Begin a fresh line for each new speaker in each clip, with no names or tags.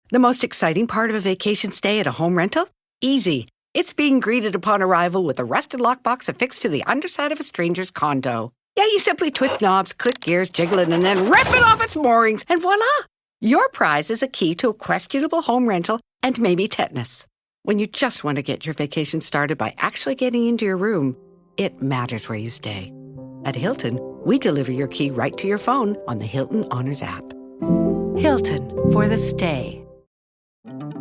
The most exciting part of a vacation stay at a home rental? Easy. It's being greeted upon arrival with a rusted lockbox affixed to the underside of a stranger's condo. Yeah, you simply twist knobs, click gears, jiggle it, and then rip it off its moorings, and voila! Your prize is a key to a questionable home rental and maybe tetanus. When you just want to get your vacation started by actually getting into your room, it matters where you stay. At Hilton, we deliver your key right to your phone on the Hilton Honors app. Hilton, for the stay.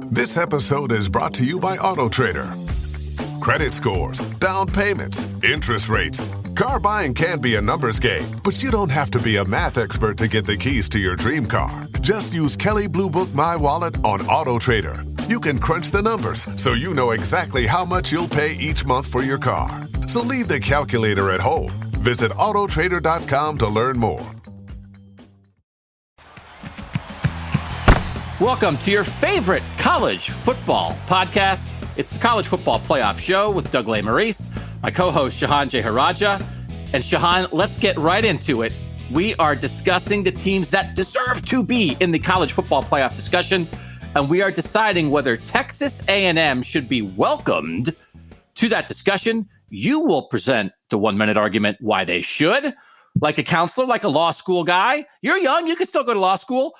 This episode is brought to you by AutoTrader. Credit scores, down payments, interest rates. Car buying can be a numbers game, but you don't have to be a math expert to get the keys to your dream car. Just use Kelley Blue Book My Wallet on AutoTrader. You can crunch the numbers so you know exactly how much you'll pay each month for your car. So leave the calculator at home. Visit autotrader.com to learn more.
Welcome to your favorite college football podcast. It's the College Football Playoff Show with Doug Lesmerises, my co-host Shehan Jeyarajah. And Shehan, let's get right into it. We are discussing the teams that deserve to be in the College Football Playoff discussion, and we are deciding whether Texas A&M should be welcomed to that discussion. You will present the 1-minute argument why they should, like a counselor, like a law school guy. You're young, you can still go to law school.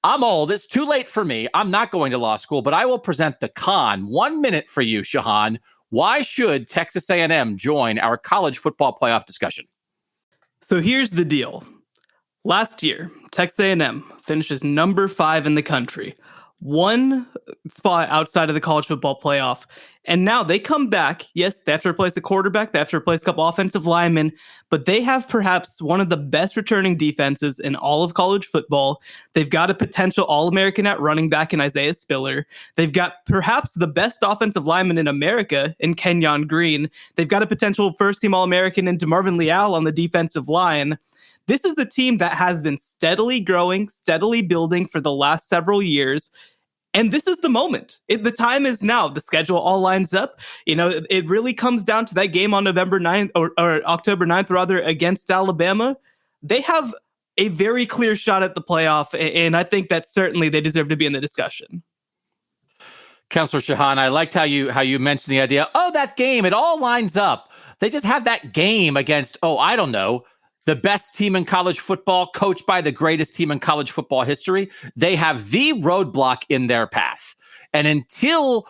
I'm old. It's too late for me. I'm not going to law school, but I will present the con. 1 minute for you, Shehan. Why should Texas A&M join our college football playoff discussion?
So here's the deal. Last year, Texas A&M finishes number 5 in the country, one spot outside of the college football playoff. And now they come back. Yes, they have to replace a quarterback. They have to replace a couple offensive linemen, but they have perhaps one of the best returning defenses in all of college football. They've got a potential All-American at running back in Isaiah Spiller. They've got perhaps the best offensive lineman in America in Kenyon Green. They've got a potential first-team All-American in DeMarvin Leal on the defensive line. This is a team that has been steadily growing, steadily building for the last several years. And this is the moment. The time is now. The schedule all lines up. You know, it really comes down to that game on November 9th or October 9th, rather, against Alabama. They have a very clear shot at the playoff, and I think that certainly they deserve to be in the discussion.
Counselor Shehan, I liked how you mentioned the idea, that game, it all lines up. They just have that game against, I don't know, the best team in college football, coached by the greatest team in college football history. They have the roadblock in their path. And until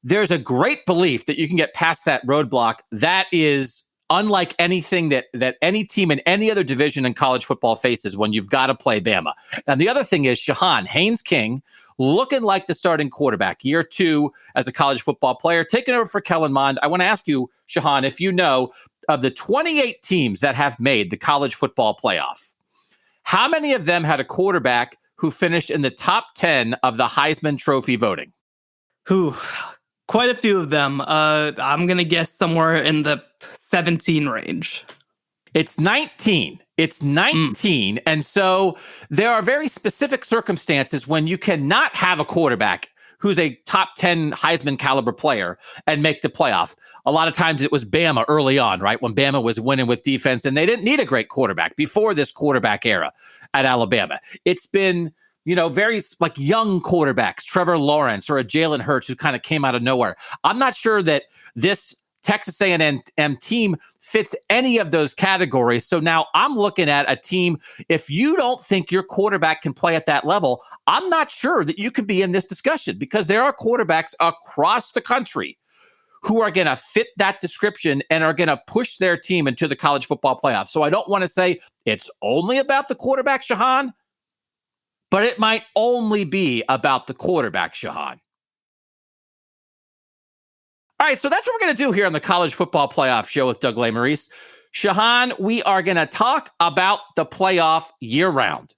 there's a great belief that you can get past that roadblock, that is unlike anything that any team in any other division in college football faces when you've got to play Bama. And the other thing is Shehan, Haynes King, looking like the starting quarterback, year 2 as a college football player, taking over for Kellen Mond. I want to ask you, Shehan, if you know, of the 28 teams that have made the college football playoff, how many of them had a quarterback who finished in the top 10 of the Heisman Trophy voting?
Quite a few of them. I'm going to guess somewhere in the 17 range.
It's 19. It's 19. And so there are very specific circumstances when you cannot have a quarterback who's a top 10 Heisman caliber player and make the playoff. A lot of times it was Bama early on, right? When Bama was winning with defense and they didn't need a great quarterback before this quarterback era at Alabama. It's been, very like young quarterbacks, Trevor Lawrence or a Jalen Hurts who kind of came out of nowhere. I'm not sure that this Texas A&M team fits any of those categories. So now I'm looking at a team, if you don't think your quarterback can play at that level, I'm not sure that you can be in this discussion because there are quarterbacks across the country who are going to fit that description and are going to push their team into the college football playoff. So I don't want to say it's only about the quarterback, Shehan, but it might only be about the quarterback, Shehan. All right, so that's what we're going to do here on the College Football Playoff Show with Doug Lesmerises. Shehan, we are going to talk about the playoff year-round.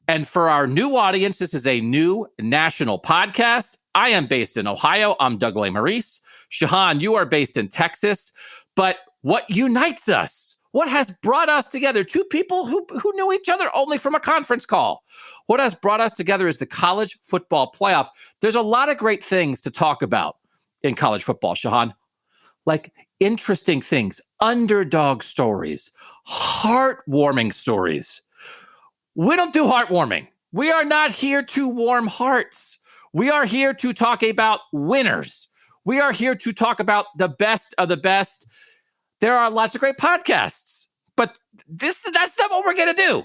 And for our new audience, this is a new national podcast. I am based in Ohio. I'm Doug Lesmerises. Shehan, you are based in Texas. But what unites us? What has brought us together? Two people who knew each other only from a conference call. What has brought us together is the college football playoff. There's a lot of great things to talk about in college football, Shehan, like interesting things, underdog stories, heartwarming stories. We don't do heartwarming. We are not here to warm hearts. We are here to talk about winners. We are here to talk about the best of the best. There are lots of great podcasts, but that's not what we're going to do.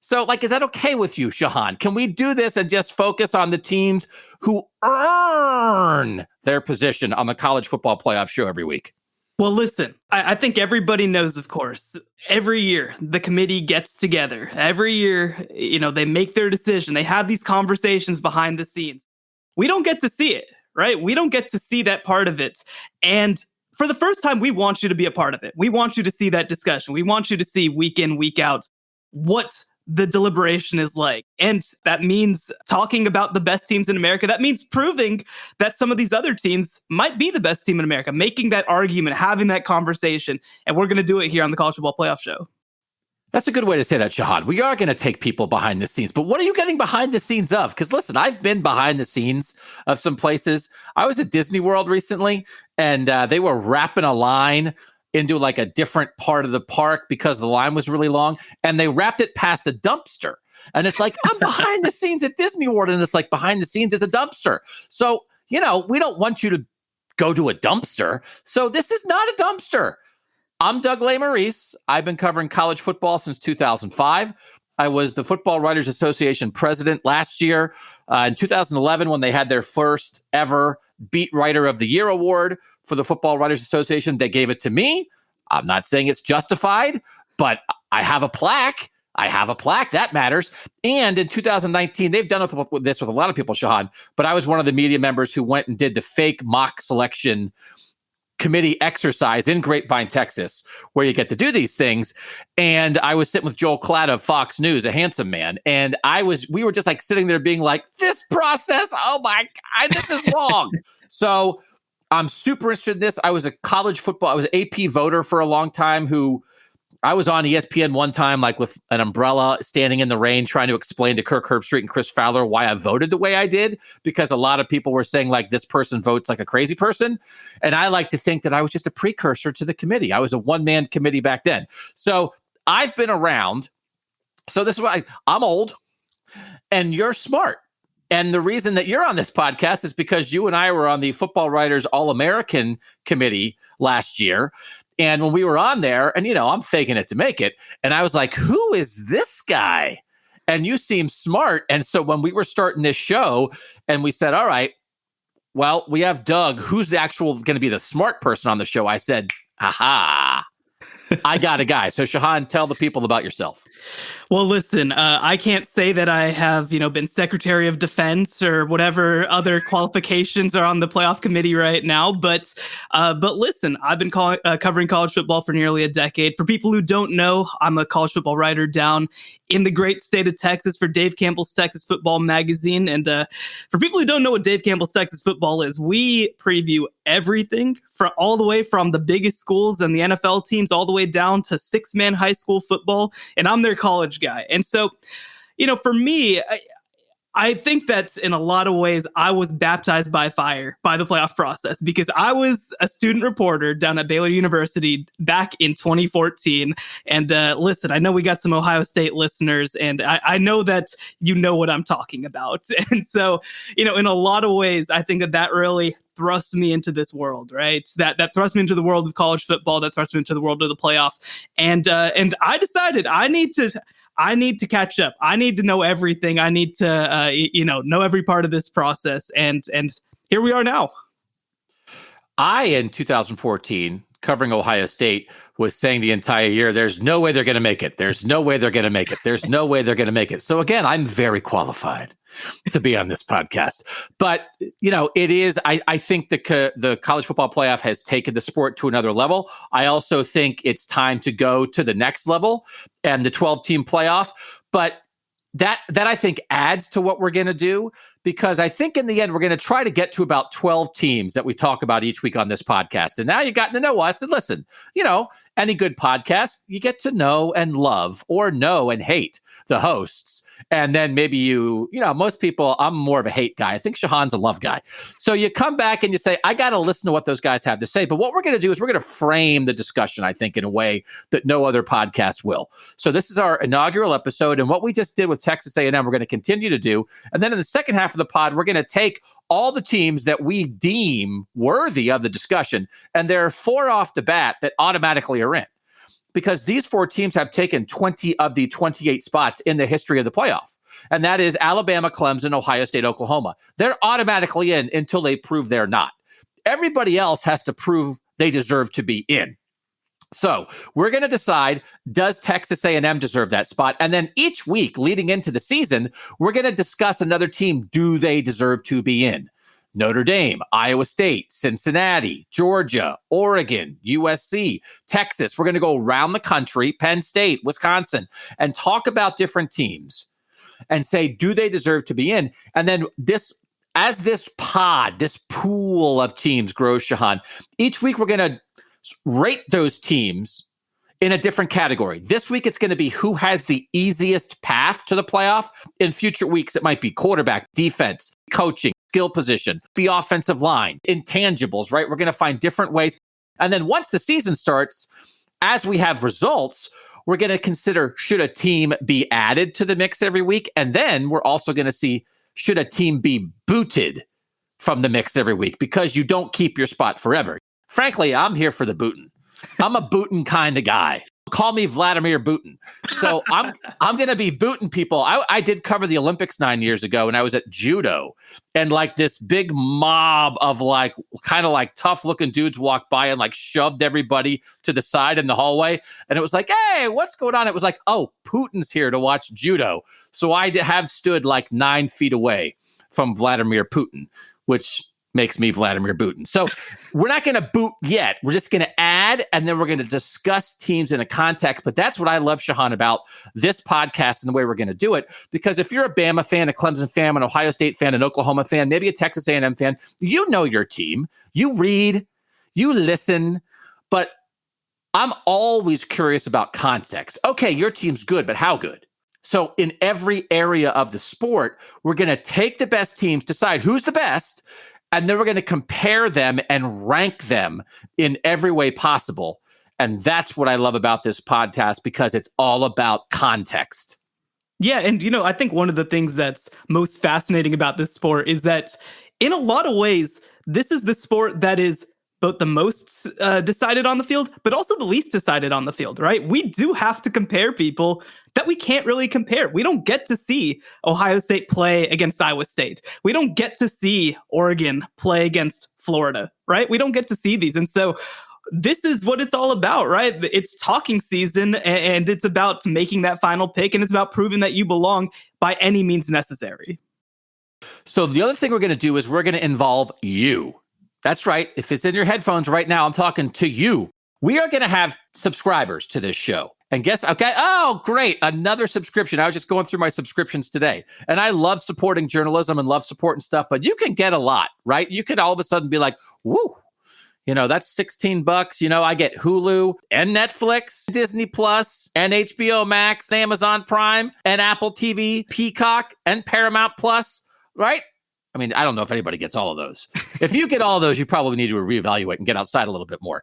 So, is that okay with you, Shehan? Can we do this and just focus on the teams who earn their position on the college football playoff show every week?
Well, listen, I think everybody knows, of course, every year the committee gets together. Every year, they make their decision. They have these conversations behind the scenes. We don't get to see it, right? We don't get to see that part of it. And for the first time, we want you to be a part of it. We want you to see that discussion. We want you to see week in, week out what the deliberation is like. And that means talking about the best teams in America. That means proving that some of these other teams might be the best team in America, making that argument, having that conversation. And we're going to do it here on the College Football Playoff Show.
That's a good way to say that, Shehan. We are going to take people behind the scenes. But what are you getting behind the scenes of? Because listen, I've been behind the scenes of some places. I was at Disney World recently, and they were wrapping a line into a different part of the park because the line was really long, and they wrapped it past a dumpster. And it's I'm behind the scenes at Disney World, and it's behind the scenes is a dumpster. So, we don't want you to go to a dumpster. So this is not a dumpster. I'm Doug Lesmerises. I've been covering college football since 2005. I was the Football Writers Association president last year. In 2011, when they had their first ever Beat Writer of the Year award for the Football Writers Association, they gave it to me. I'm not saying it's justified, but I have a plaque. That matters. And in 2019, they've done this with a lot of people, Shehan, but I was one of the media members who went and did the fake mock selection committee exercise in Grapevine, Texas, where you get to do these things. And I was sitting with Joel Klatt of Fox News, a handsome man. And we were just sitting there being this process, oh my God, this is wrong. So I'm super interested in this. I was AP voter for a long time I was on ESPN one time, with an umbrella standing in the rain, trying to explain to Kirk Herbstreit and Chris Fowler why I voted the way I did, because a lot of people were saying this person votes like a crazy person. And I like to think that I was just a precursor to the committee. I was a one-man committee back then. So I've been around. So this is why I'm old and you're smart. And the reason that you're on this podcast is because you and I were on the Football Writers All-American Committee last year. And when we were on there, and, I'm faking it to make it. And I was like, who is this guy? And you seem smart. And so when we were starting this show and we said, all right, well, we have Doug, who's the actual going to be the smart person on the show? I said, aha, I got a guy. So Shehan, tell the people about yourself.
Well, listen, I can't say that I have, been Secretary of Defense or whatever other qualifications are on the playoff committee right now. But listen, I've been covering college football for nearly a decade. For people who don't know, I'm a college football writer down in the great state of Texas for Dave Campbell's Texas Football Magazine. And for people who don't know what Dave Campbell's Texas Football is, we preview everything all the way from the biggest schools and the NFL teams all the way down to six-man high school football. And I'm their college guy. And so, for me, I think that in a lot of ways, I was baptized by fire by the playoff process, because I was a student reporter down at Baylor University back in 2014. And listen, I know we got some Ohio State listeners, and I know that you know what I'm talking about. And so, in a lot of ways, I think that really thrust me into this world, right? That thrust me into the world of college football, that thrust me into the world of the playoff. And I decided I need to catch up. I need to know everything. I need to, know every part of this process. And here we are now.
In 2014, covering Ohio State, was saying the entire year, there's no way they're going to make it. There's no way they're going to make it. There's no way they're going to make it. So again, I'm very qualified to be on this podcast. But, it is, I think the college football playoff has taken the sport to another level. I also think it's time to go to the next level and the 12-team playoff. But that I think adds to what we're going to do, because I think in the end, we're going to try to get to about 12 teams that we talk about each week on this podcast. And now you've gotten to know us. And listen, any good podcast, you get to know and love, or know and hate the hosts. And then maybe most people, I'm more of a hate guy. I think Shehan's a love guy. So you come back and you say, I got to listen to what those guys have to say. But what we're going to do is we're going to frame the discussion, I think, in a way that no other podcast will. So this is our inaugural episode. And what we just did with Texas A&M, we're going to continue to do. And then in the second half of of the pod, we're going to take all the teams that we deem worthy of the discussion, and there are 4 off the bat that automatically are in, because these 4 teams have taken 20 of the 28 spots in the history of the playoff. And that is Alabama, Clemson, Ohio State, Oklahoma. They're automatically in until they prove they're not. Everybody else has to prove they deserve to be in. So we're going to decide, does Texas A&M deserve that spot? And then each week leading into the season, we're going to discuss another team. Do they deserve to be in? Notre Dame, Iowa State, Cincinnati, Georgia, Oregon, USC, Texas. We're going to go around the country, Penn State, Wisconsin, and talk about different teams and say, do they deserve to be in? And then as this pool of teams grows, Shehan, each week we're going to rate those teams in a different category. This week, it's going to be who has the easiest path to the playoff. In future weeks, it might be quarterback, defense, coaching, skill position, the offensive line, intangibles, right? We're going to find different ways. And then once the season starts, as we have results, we're going to consider, should a team be added to the mix every week? And then we're also going to see, should a team be booted from the mix every week? Because you don't keep your spot forever. Frankly, I'm here for the booting. I'm a booting kind of guy. Call me Vladimir Putin. So I'm going to be booting people. I did cover the Olympics 9 years ago, and I was at judo, and like this big mob of like kind of like tough looking dudes walked by and like shoved everybody to the side in the hallway. And it was like, hey, what's going on? It was like, oh, Putin's here to watch judo. So I have stood like 9 feet away from Vladimir Putin, which makes me Vladimir Putin. So we're not going to boot yet. We're just going to add, and then we're going to discuss teams in a context. But that's what I love, Shehan, about this podcast and the way we're going to do it. Because if you're a Bama fan, a Clemson fan, an Ohio State fan, an Oklahoma fan, maybe a Texas A&M fan, you know your team. You read, you listen, but I'm always curious about context. Okay, your team's good, but how good? So in every area of the sport, we're going to take the best teams, decide who's the best, and then we're going to compare them and rank them in every way possible. And that's what I love about this podcast, because it's all about context.
Yeah, and I think one of the things that's most fascinating about this sport is that in a lot of ways, this is the sport that is both the most decided on the field, but also the least decided on the field, right? We do have to compare people that we can't really compare. We don't get to see Ohio State play against Iowa State. We don't get to see Oregon play against Florida, right? We don't get to see these. And so this is what it's all about, right? It's talking season, and it's about making that final pick, and it's about proving that you belong by any means necessary.
So the other thing we're going to do is we're going to involve you. That's right. If it's in your headphones right now, I'm talking to you. We are going to have subscribers to this show. And guess, okay, oh, great, another subscription. I was just going through my subscriptions today. And I love supporting journalism and love supporting stuff, but you can get a lot, right? You could all of a sudden be like, woo, that's $16. I get Hulu and Netflix, Disney Plus, and HBO Max, Amazon Prime, and Apple TV, Peacock, and Paramount Plus, right? I mean, I don't know if anybody gets all of those. If you get all of those, you probably need to reevaluate and get outside a little bit more.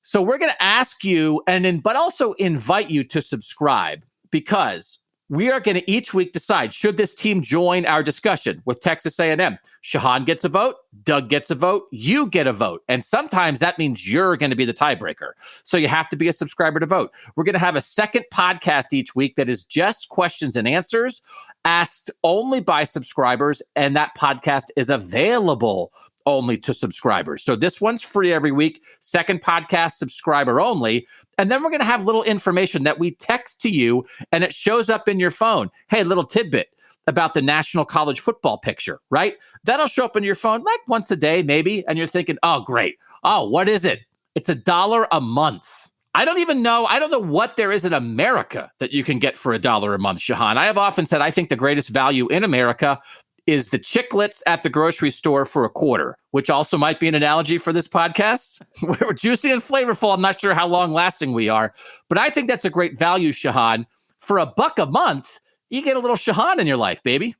So we're going to ask you, but also invite you to subscribe, because we are going to each week decide, should this team join our discussion with Texas A&M? Shehan gets a vote, Doug gets a vote, you get a vote. And sometimes that means you're going to be the tiebreaker. So you have to be a subscriber to vote. We're going to have a second podcast each week that is just questions and answers asked only by subscribers. And that podcast is available only to subscribers. So this one's free every week. Second podcast, subscriber only. And then we're going to have little information that we text to you, and it shows up in your phone. Hey, little tidbit about the national college football picture, right? That'll show up in your phone like once a day, maybe. And you're thinking, oh, great. Oh, what is it? It's $1 a month. I don't know what there is in America that you can get for $1 a month, Shehan. I have often said I think the greatest value in America is the chiclets at the grocery store for $0.25, which also might be an analogy for this podcast. We're juicy and flavorful. I'm not sure how long lasting we are, but I think that's a great value, Shehan. For $1 a month, you get a little Shehan in your life, baby.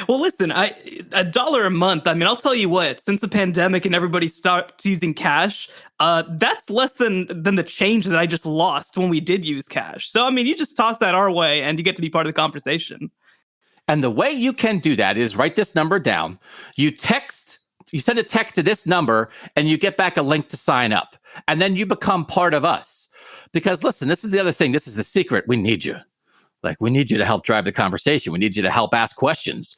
Well, listen, $1 a month. I mean, I'll tell you what, since the pandemic and everybody stopped using cash, that's less than the change that I just lost when we did use cash. So, I mean, you just toss that our way and you get to be part of the conversation.
And the way you can do that is write this number down. You send a text to this number and you get back a link to sign up. And then you become part of us. Because listen, this is the other thing. This is the secret. We need you. We need you to help drive the conversation. We need you to help ask questions.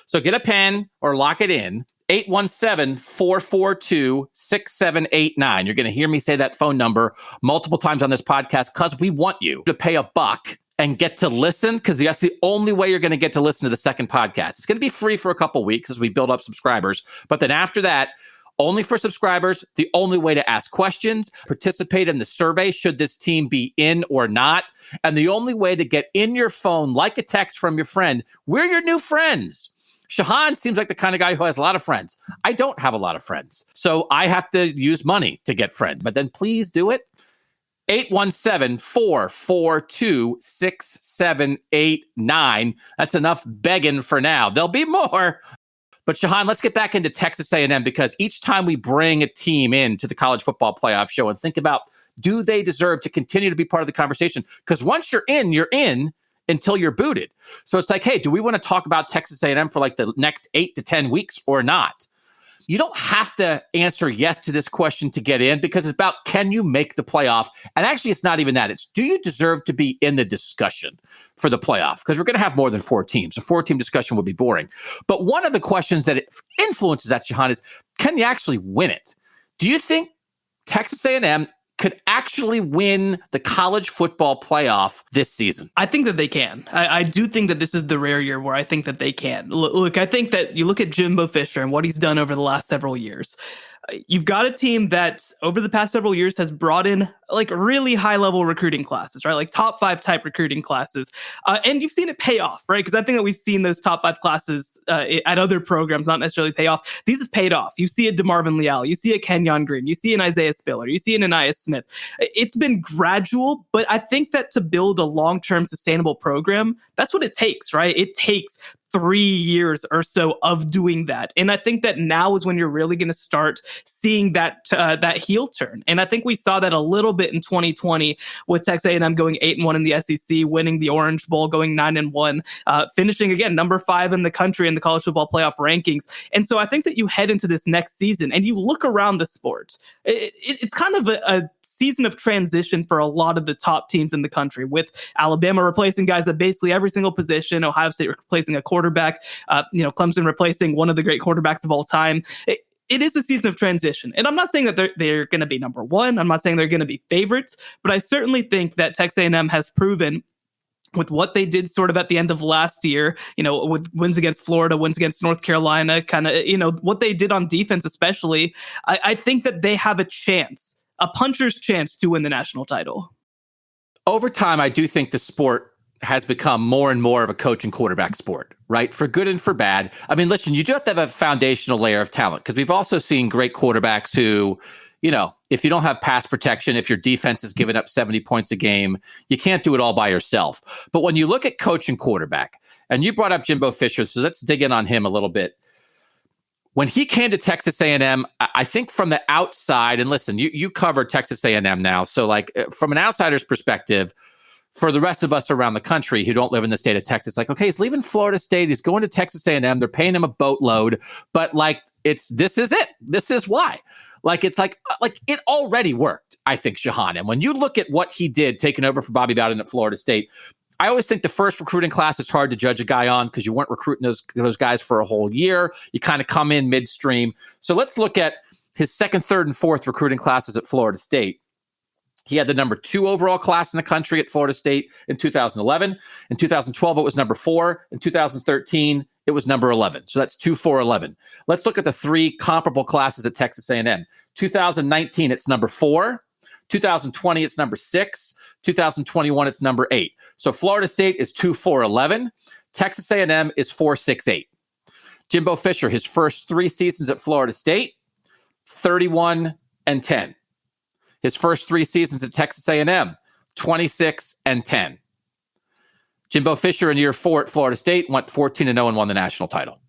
So get a pen or lock it in. 817-442-6789. You're going to hear me say that phone number multiple times on this podcast because we want you to pay $1 and get to listen, because that's the only way you're going to get to listen to the second podcast. It's going to be free for a couple weeks as we build up subscribers. But then after that, only for subscribers, the only way to ask questions, participate in the survey, should this team be in or not, and the only way to get in your phone like a text from your friend. We're your new friends. Shehan seems like the kind of guy who has a lot of friends. I don't have a lot of friends, so I have to use money to get friends. But then please do it. 817-442-6789. That's enough begging for now. There'll be more. But Shehan, let's get back into Texas A&M, because each time we bring a team into the college football playoff show and think about, do they deserve to continue to be part of the conversation? Because once you're in until you're booted. So it's like, hey, do we want to talk about Texas A&M for like the next 8 to 10 weeks or not? You don't have to answer yes to this question to get in, because it's about, can you make the playoff? And actually, it's not even that. It's, do you deserve to be in the discussion for the playoff? Because we're going to have more than 4 teams. A 4-team discussion would be boring. But one of the questions that it influences that, Shehan, is, can you actually win it? Do you think Texas A&M could actually win the college football playoff this season?
I think that they can. I do think that this is the rare year where I think that they can. Look, I think that you look at Jimbo Fisher and what he's done over the last several years. You've got a team that over the past several years has brought in like really high level recruiting classes, right? Like top 5 type recruiting classes. And you've seen it pay off, right? Because I think that we've seen those top 5 classes at other programs not necessarily pay off. These have paid off. You see a DeMarvin Leal, you see a Kenyon Green, you see an Isaiah Spiller, you see an Anais Smith. It's been gradual, but I think that to build a long-term sustainable program, that's what it takes, right? It takes 3 years or so of doing that. And I think that now is when you're really going to start seeing that heel turn. And I think we saw that a little bit in 2020 with Texas A&M going 8-1 in the SEC, winning the Orange Bowl, going 9-1, finishing again number 5 in the country in the college football playoff rankings. And so I think that you head into this next season and you look around the sport. It's kind of a season of transition for a lot of the top teams in the country, with Alabama replacing guys at basically every single position, Ohio State replacing a quarterback, Clemson replacing one of the great quarterbacks of all time. It is a season of transition. And I'm not saying that they're going to be number 1. I'm not saying they're going to be favorites, but I certainly think that Texas A&M has proven with what they did sort of at the end of last year, with wins against Florida, wins against North Carolina, kind of, what they did on defense especially, I think that they have a chance, a puncher's chance to win the national title.
Over time, I do think the sport has become more and more of a coach and quarterback sport, right? For good and for bad. I mean, listen, you do have to have a foundational layer of talent, because we've also seen great quarterbacks who, if you don't have pass protection, if your defense is giving up 70 points a game, you can't do it all by yourself. But when you look at coach and quarterback, and you brought up Jimbo Fisher, so let's dig in on him a little bit. When he came to Texas A&M, I think from the outside, and listen, you cover Texas A&M now, so like from an outsider's perspective, for the rest of us around the country who don't live in the state of Texas, like, okay, he's leaving Florida State, he's going to Texas A&M, they're paying him a boatload, but like, this is it. This is why. Like, it's like it already worked, I think, Shehan. And when you look at what he did taking over for Bobby Bowden at Florida State, I always think the first recruiting class is hard to judge a guy on, because you weren't recruiting those guys for a whole year. You kind of come in midstream. So let's look at his second, third, and fourth recruiting classes at Florida State. He had the number 2 overall class in the country at Florida State in 2011. In 2012, it was number 4. In 2013, it was number 11. So that's 2, 4, 11. Let's look at the 3 comparable classes at Texas A&M. 2019, it's number 4. 2020, it's number 6. 2021, it's number 8. So Florida State is 2, 4, 11. Texas A&M is 4, 6, 8. Jimbo Fisher, his first 3 seasons at Florida State, 31 and 10. His first 3 seasons at Texas A&M, 26 and 10. Jimbo Fisher in year 4 at Florida State went 14-0 and won the national title.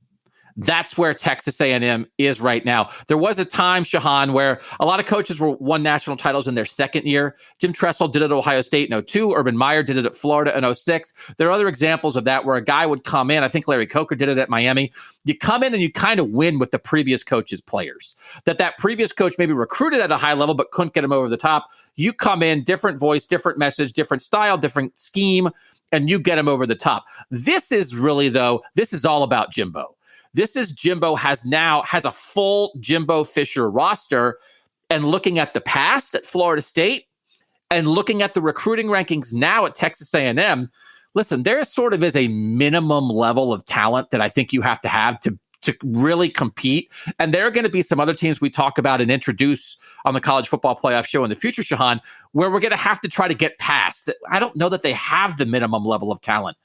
That's where Texas A&M is right now. There was a time, Shehan, where a lot of coaches won national titles in their second year. Jim Tressel did it at Ohio State in 2002. Urban Meyer did it at Florida in 2006. There are other examples of that where a guy would come in. I think Larry Coker did it at Miami. You come in and you kind of win with the previous coach's players. That previous coach maybe recruited at a high level but couldn't get him over the top. You come in, different voice, different message, different style, different scheme, and you get him over the top. This is really, though, this is all about Jimbo. This is Jimbo has a full Jimbo Fisher roster, and looking at the past at Florida State and looking at the recruiting rankings now at Texas A&M, listen, there sort of is a minimum level of talent that I think you have to really compete. And there are going to be some other teams we talk about and introduce on the College Football Playoff show in the future, Shehan, where we're going to have to try to get past. I don't know that they have the minimum level of talent.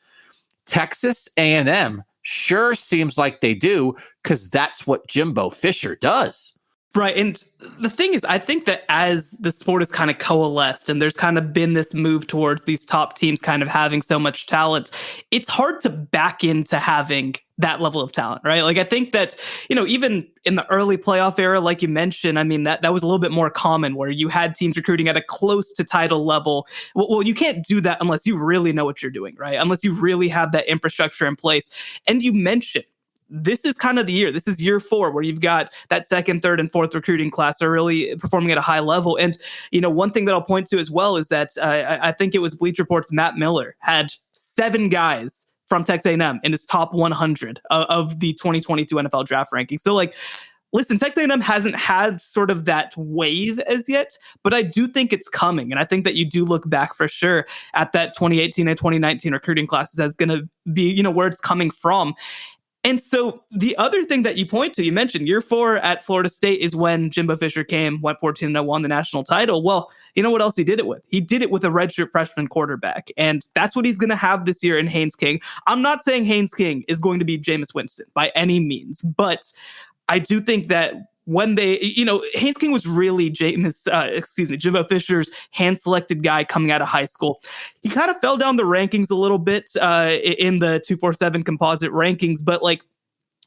Texas A&M sure seems like they do, because that's what Jimbo Fisher does.
Right. And the thing is, I think that as the sport has kind of coalesced and there's kind of been this move towards these top teams kind of having so much talent, it's hard to back into having that level of talent, right? Like, I think that, even in the early playoff era, like you mentioned, I mean, that was a little bit more common where you had teams recruiting at a close to title level. Well, you can't do that unless you really know what you're doing, right? Unless you really have that infrastructure in place. And you mentioned, this is kind of the year. This is year 4 where you've got that second, third, and fourth recruiting class are really performing at a high level. And, one thing that I'll point to as well is that I think it was Bleach Report's Matt Miller had 7 guys from Texas A&M in his top 100 of the 2022 NFL draft ranking. So, listen, Texas A&M hasn't had sort of that wave as yet, but I do think it's coming. And I think that you do look back for sure at that 2018 and 2019 recruiting classes as going to be, where it's coming from. And so the other thing that you point to, you mentioned year 4 at Florida State is when Jimbo Fisher went 14-0, won the national title. Well, you know what else he did it with? He did it with a redshirt freshman quarterback. And that's what he's going to have this year in Haynes King. I'm not saying Haynes King is going to be Jameis Winston by any means, but I do think that when they, Haynes King was really Jimbo Fisher's hand-selected guy coming out of high school. He kind of fell down the rankings a little bit in the 247 composite rankings, but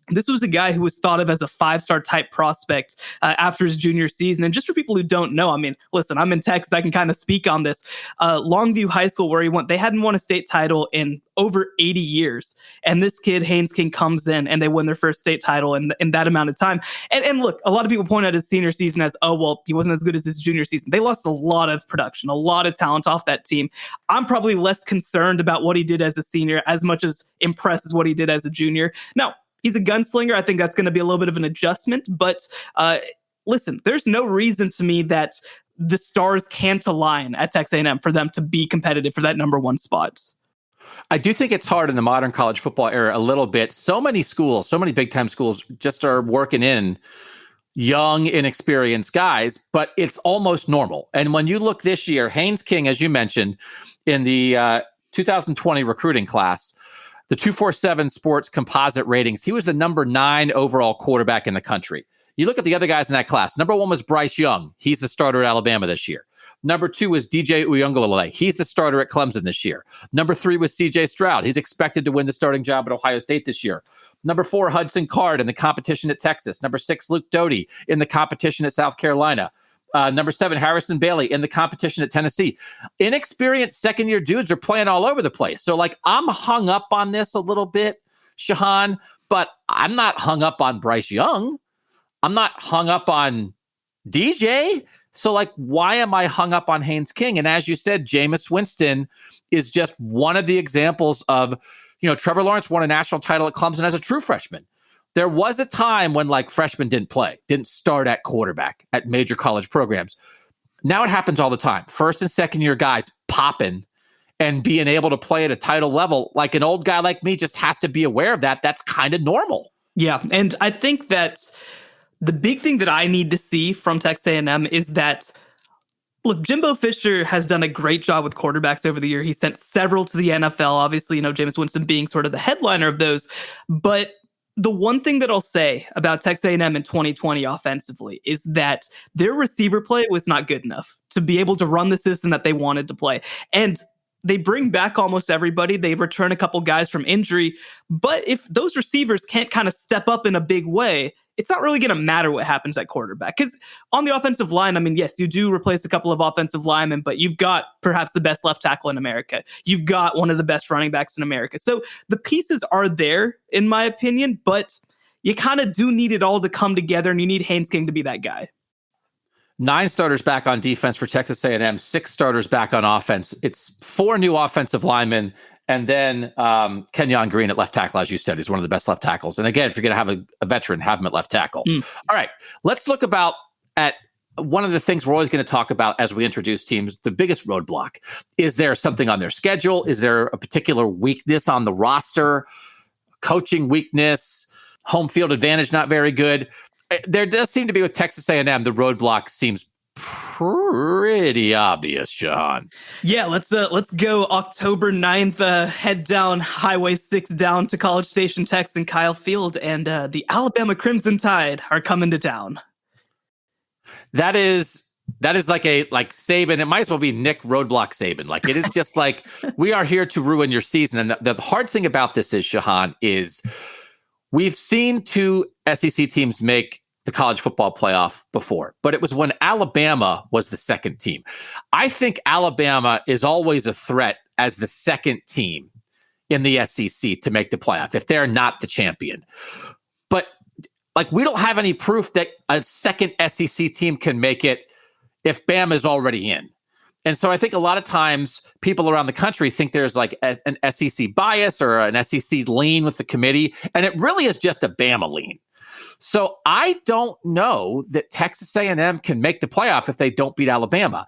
this was a guy who was thought of as a 5-star type prospect after his junior season. And just for people who don't know, I mean, listen, I'm in Texas. I can kind of speak on this. Longview High School, where he went, they hadn't won a state title in over 80 years. And this kid, Haynes King, comes in and they win their first state title in that amount of time. And look, a lot of people point out his senior season as, oh, well, he wasn't as good as his junior season. They lost a lot of production, a lot of talent off that team. I'm probably less concerned about what he did as a senior as much as impressed as what he did as a junior. Now, he's a gunslinger. I think that's going to be a little bit of an adjustment. But listen, there's no reason to me that the stars can't align at Texas A&M for them to be competitive for that number 1 spot.
I do think it's hard in the modern college football era a little bit. So many schools, so many big-time schools just are working in young, inexperienced guys, but it's almost normal. And when you look this year, Haynes King, as you mentioned, in the 2020 recruiting class, the 247 Sports composite ratings, he was the number 9 overall quarterback in the country. You look at the other guys in that class. Number 1 was Bryce Young. He's the starter at Alabama this year. Number 2 was DJ Uiagalelei. He's the starter at Clemson this year. Number 3 was CJ Stroud. He's expected to win the starting job at Ohio State this year. Number 4, Hudson Card in the competition at Texas. Number 6, Luke Doty in the competition at South Carolina. Number 7, Harrison Bailey in the competition at Tennessee. Inexperienced second-year dudes are playing all over the place. So, I'm hung up on this a little bit, Shehan, but I'm not hung up on Bryce Young. I'm not hung up on DJ. So, why am I hung up on Haynes King? And as you said, Jameis Winston is just one of the examples of, Trevor Lawrence won a national title at Clemson as a true freshman. There was a time when freshmen didn't start at quarterback at major college programs. Now it happens all the time. First and second year guys popping and being able to play at a title level. An old guy like me just has to be aware of that. That's kind of normal.
Yeah. And I think that the big thing that I need to see from Texas A&M is that, look, Jimbo Fisher has done a great job with quarterbacks over the year. He sent several to the NFL, obviously, Jameis Winston being sort of the headliner of those. But the one thing that I'll say about Texas A&M in 2020 offensively is that their receiver play was not good enough to be able to run the system that they wanted to play. And they bring back almost everybody. They return a couple guys from injury. But if those receivers can't kind of step up in a big way, it's not really going to matter what happens at quarterback. Because on the offensive line, I mean, yes, you do replace a couple of offensive linemen, but you've got perhaps the best left tackle in America. You've got one of the best running backs in America. So the pieces are there, in my opinion, but you kind of do need it all to come together, and you need Haynes King to be that guy.
9 starters back on defense for Texas A&M, 6 starters back on offense. It's 4 new offensive linemen, and then Kenyon Green at left tackle, as you said, is one of the best left tackles. And again, if you're going to have a veteran, have him at left tackle. All right, let's look at one of the things we're always going to talk about as we introduce teams, the biggest roadblock. Is there something on their schedule? Is there a particular weakness on the roster? Coaching weakness? Home field advantage not very good? There does seem to be with Texas A&M, the roadblock seems pretty obvious, Shehan.
Yeah, let's go October 9th, head down Highway 6 down to College Station, Texas and Kyle Field, and the Alabama Crimson Tide are coming to town.
That is like Saban. It might as well be Nick Roadblock Saban. Like, it is just like, we are here to ruin your season. And the hard thing about this is, Shehan, is we've seen 2 SEC teams make the college football playoff before, but it was when Alabama was the second team. I think Alabama is always a threat as the second team in the SEC to make the playoff if they're not the champion. But like, we don't have any proof that a second SEC team can make it if Bama is already in. And so I think a lot of times people around the country think there's like an SEC bias or an SEC lean with the committee, and it really is just a Bama lean. So I don't know that Texas A&M can make the playoff if they don't beat Alabama.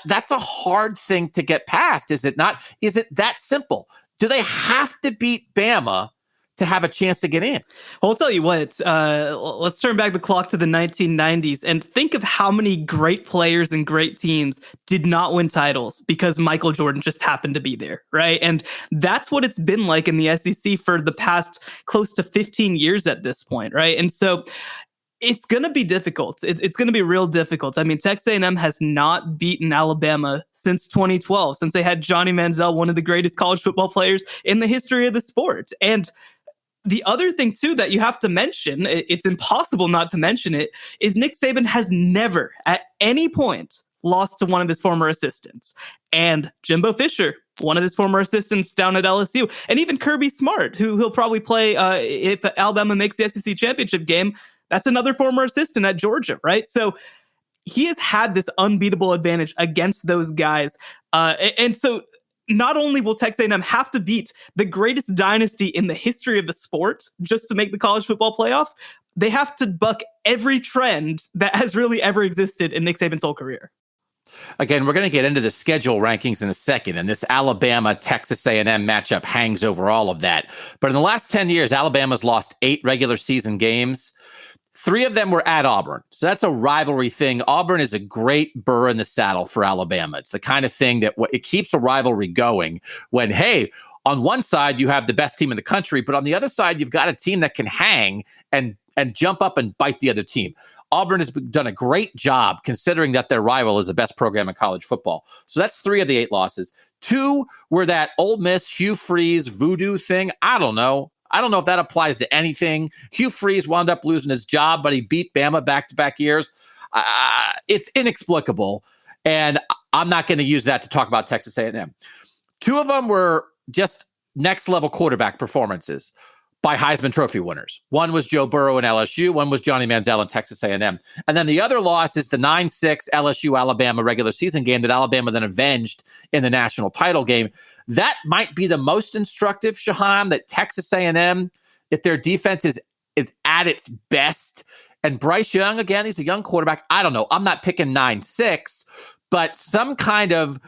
That's a hard thing to get past, is it not? Is it that simple? Do they have to beat Bama to have a chance to get in?
Well, I'll tell you what, let's turn back the clock to the 1990s and think of how many great players and great teams did not win titles because Michael Jordan just happened to be there, right? And that's what it's been like in the SEC for the past close to 15 years at this point, right? And so it's going to be difficult. It's going to be real difficult. I mean, Texas A&M has not beaten Alabama since 2012, since they had Johnny Manziel, one of the greatest college football players in the history of the sport. And the other thing, too, that you have to mention, it's impossible not to mention it, is Nick Saban has never at any point lost to one of his former assistants. And Jimbo Fisher, one of his former assistants down at LSU, and even Kirby Smart, who he'll probably play if Alabama makes the SEC championship game, that's another former assistant at Georgia, right? So he has had this unbeatable advantage against those guys. And so not only will Texas A&M have to beat the greatest dynasty in the history of the sport just to make the college football playoff, they have to buck every trend that has really ever existed in Nick Saban's whole career.
Again, we're going to get into the schedule rankings in a second, and this Alabama-Texas A&M matchup hangs over all of that. But in the last 10 years, Alabama's lost 8 regular season games. 3 of them were at Auburn. So that's a rivalry thing. Auburn is a great burr in the saddle for Alabama. It's the kind of thing that it keeps a rivalry going when, hey, on one side, you have the best team in the country, but on the other side, you've got a team that can hang and jump up and bite the other team. Auburn has done a great job considering that their rival is the best program in college football. So that's 3 of the 8 losses. 2 were that Ole Miss, Hugh Freeze voodoo thing. I don't know if that applies to anything. Hugh Freeze wound up losing his job, but he beat Bama back-to-back years. It's inexplicable, and I'm not going to use that to talk about Texas A&M. 2 of them were just next-level quarterback performances by Heisman Trophy winners. One was Joe Burrow in LSU. One was Johnny Manziel in Texas A&M. And then the other loss is the 9-6 LSU-Alabama regular season game that Alabama then avenged in the national title game. That might be the most instructive, Shehan, that Texas A&M, if their defense is at its best, and Bryce Young, again, he's a young quarterback. I don't know. I'm not picking 9-6, but some kind of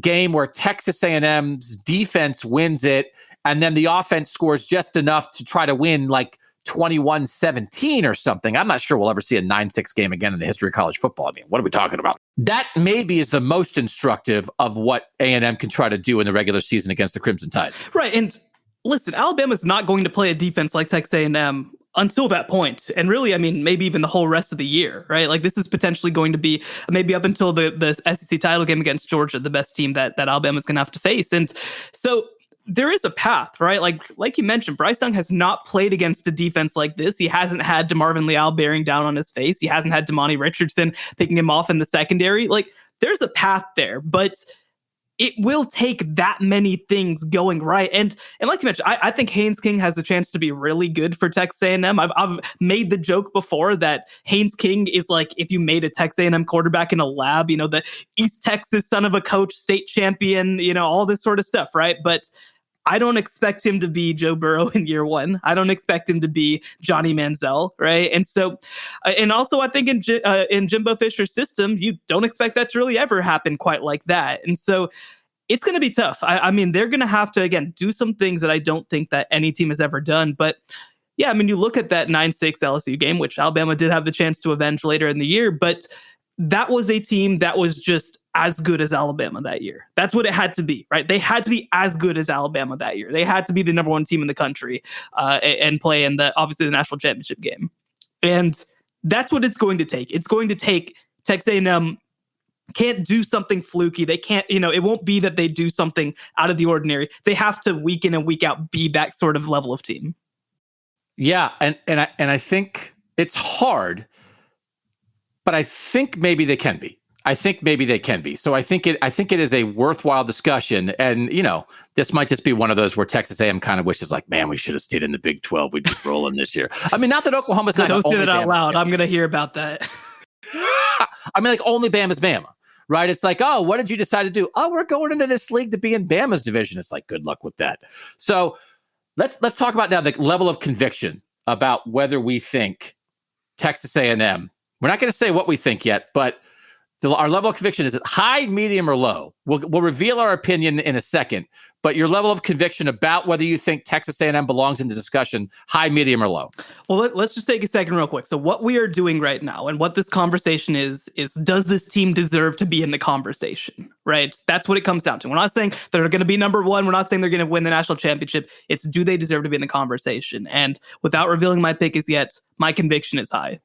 game where Texas A&M's defense wins it, and then the offense scores just enough to try to win like 21-17 or something. I'm not sure we'll ever see a 9-6 game again in the history of college football. I mean, what are we talking about? That maybe is the most instructive of what A&M can try to do in the regular season against the Crimson Tide.
Right, and listen, Alabama's not going to play a defense like Texas A&M until that point. And really, I mean, maybe even the whole rest of the year, right? Like this is potentially going to be maybe up until the SEC title game against Georgia, the best team that Alabama's going to have to face. And so there is a path, right? Like you mentioned, Bryce Young has not played against a defense like this. He hasn't had DeMarvin Leal bearing down on his face. He hasn't had Damani Richardson picking him off in the secondary. Like there's a path there, but it will take that many things going right. And like you mentioned, I think Haynes King has a chance to be really good for Texas A&M. I've made the joke before that Haynes King is like if you made a Texas A&M quarterback in a lab, the East Texas son of a coach, state champion, all this sort of stuff, right? But I don't expect him to be Joe Burrow in year one. I don't expect him to be Johnny Manziel, right? And so, and also I think in Jimbo Fisher's system, you don't expect that to really ever happen quite like that. And so it's going to be tough. I mean, they're going to have to, again, do some things that I don't think that any team has ever done. But yeah, I mean, you look at that 9-6 LSU game, which Alabama did have the chance to avenge later in the year, but that was a team that was just as good as Alabama that year. That's what it had to be, right? They had to be as good as Alabama that year. They had to be the number one team in the country and play in obviously the national championship game. And that's what it's going to take. It's going to take Texas A&M can't do something fluky. They can't, it won't be that they do something out of the ordinary. They have to week in and week out be that sort of level of team.
Yeah, and I think it's hard, but I think maybe they can be. So I think it is a worthwhile discussion. And, this might just be one of those where Texas A&M kind of wishes like, man, we should have stayed in the Big 12. We'd be rolling this year. I mean, not that Oklahoma's not.
Don't say that out loud. I'm going to hear about that.
I mean, like only Bama's Bama, right? It's like, oh, what did you decide to do? Oh, we're going into this league to be in Bama's division. It's like, good luck with that. So let's talk about now the level of conviction about whether we think Texas A&M. We're not going to say what we think yet, but our level of conviction, is it high, medium, or low? We'll reveal our opinion in a second, but your level of conviction about whether you think Texas A&M belongs in the discussion, high, medium, or low? Well,
let's just take a second real quick. So what we are doing right now and what this conversation is does this team deserve to be in the conversation, right? That's what it comes down to. We're not saying they're going to be number one. We're not saying they're going to win the national championship. It's do they deserve to be in the conversation? And without revealing my pick as yet, my conviction is high.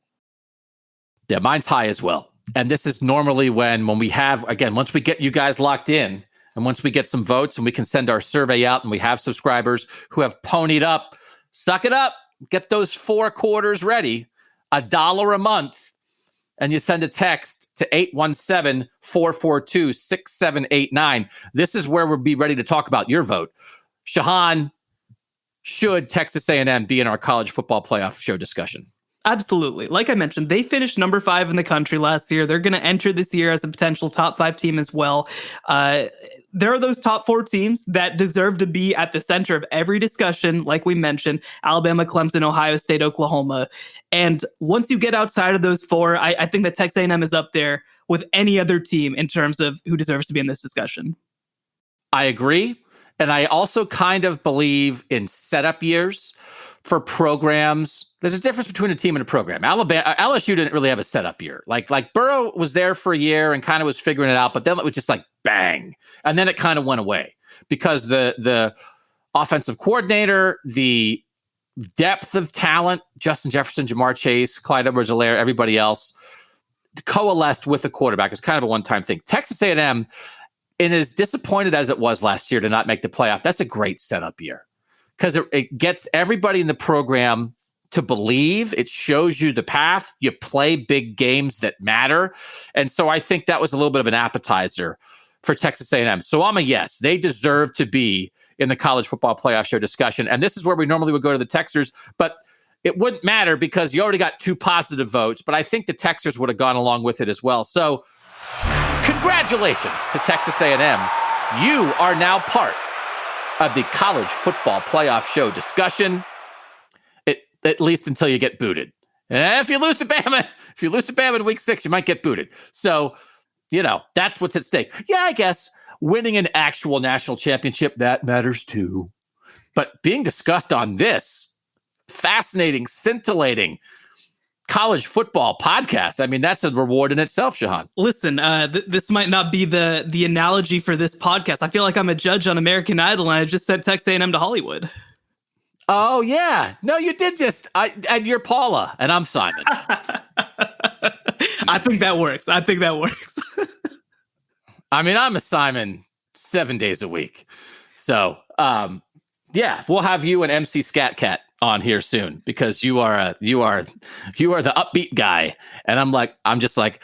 Yeah, mine's high as well. And this is normally when we have, again, once we get you guys locked in and once we get some votes and we can send our survey out and we have subscribers who have ponied up, suck it up, get those 4 quarters ready, $1 a month. And you send a text to 817-442-6789. This is where we'll be ready to talk about your vote. Shehan, should Texas A&M be in our college football playoff show discussion?
Absolutely. Like I mentioned, they finished number 5 in the country last year. They're going to enter this year as a potential top 5 team as well. There are those top 4 teams that deserve to be at the center of every discussion, like we mentioned, Alabama, Clemson, Ohio State, Oklahoma. And once you get outside of those 4, I think that Texas A&M is up there with any other team in terms of who deserves to be in this discussion.
I agree. And I also kind of believe in setup years for programs. There's a difference between a team and a program. LSU didn't really have a setup year. Like Burrow was there for a year and kind of was figuring it out, but then it was just like bang. And then it kind of went away because the offensive coordinator, the depth of talent, Justin Jefferson, Jamar Chase, Clyde Edwards-Helaire, everybody else coalesced with the quarterback. It's kind of a one-time thing. Texas A&M, and as disappointed as it was last year to not make the playoff, that's a great setup year because it gets everybody in the program to believe. It shows you the path. You play big games that matter. And so I think that was a little bit of an appetizer for Texas A&M. So I'm a yes. They deserve to be in the college football playoff show discussion. And this is where we normally would go to the Texers, but it wouldn't matter because you already got 2 positive votes, but I think the Texers would have gone along with it as well. So congratulations to Texas A&M. You are now part of the college football playoff show discussion, at least until you get booted. And if you lose to Bama in week 6, you might get booted. So, that's what's at stake. Yeah, I guess winning an actual national championship, that matters too. But being discussed on this fascinating, scintillating college football podcast, I mean, that's a reward in itself, Shehan.
Listen, this might not be the analogy for this podcast. I feel like I'm a judge on American Idol and I just sent Texas A&M to Hollywood.
Oh, yeah. No, you did and you're Paula, and I'm Simon.
I think that works.
I mean, I'm a Simon 7 days a week. So, yeah, we'll have you and MC Scat Cat on here soon because you are the upbeat guy. And I'm just like,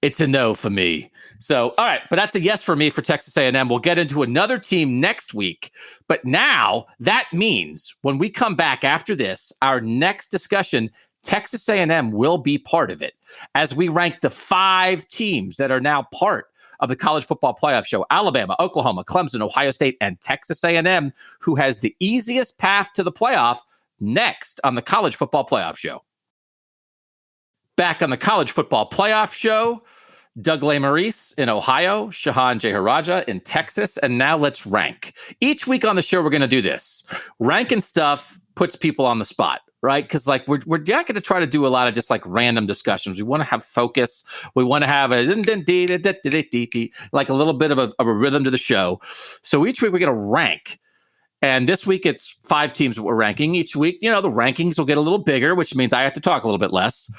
it's a no for me. So, all right, but that's a yes for me for Texas A&M. We'll get into another team next week. But now that means when we come back after this, our next discussion, Texas A&M will be part of it as we rank the 5 teams that are now part of the college football playoff show: Alabama, Oklahoma, Clemson, Ohio State, and Texas A&M, who has the easiest path to the playoff, next on the college football playoff show. Back on the college football playoff show, Doug Lesmerises in Ohio, Shehan Jeyarajah in Texas, and now let's rank. Each week on the show, we're going to do this. Ranking stuff puts people on the spot, right? Because like we're not going to try to do a lot of just like random discussions. We want to have focus. We want to have like a little bit of a rhythm to the show. So each week we're going to rank. And this week it's 5 teams that we're ranking. Each week, the rankings will get a little bigger, which means I have to talk a little bit less.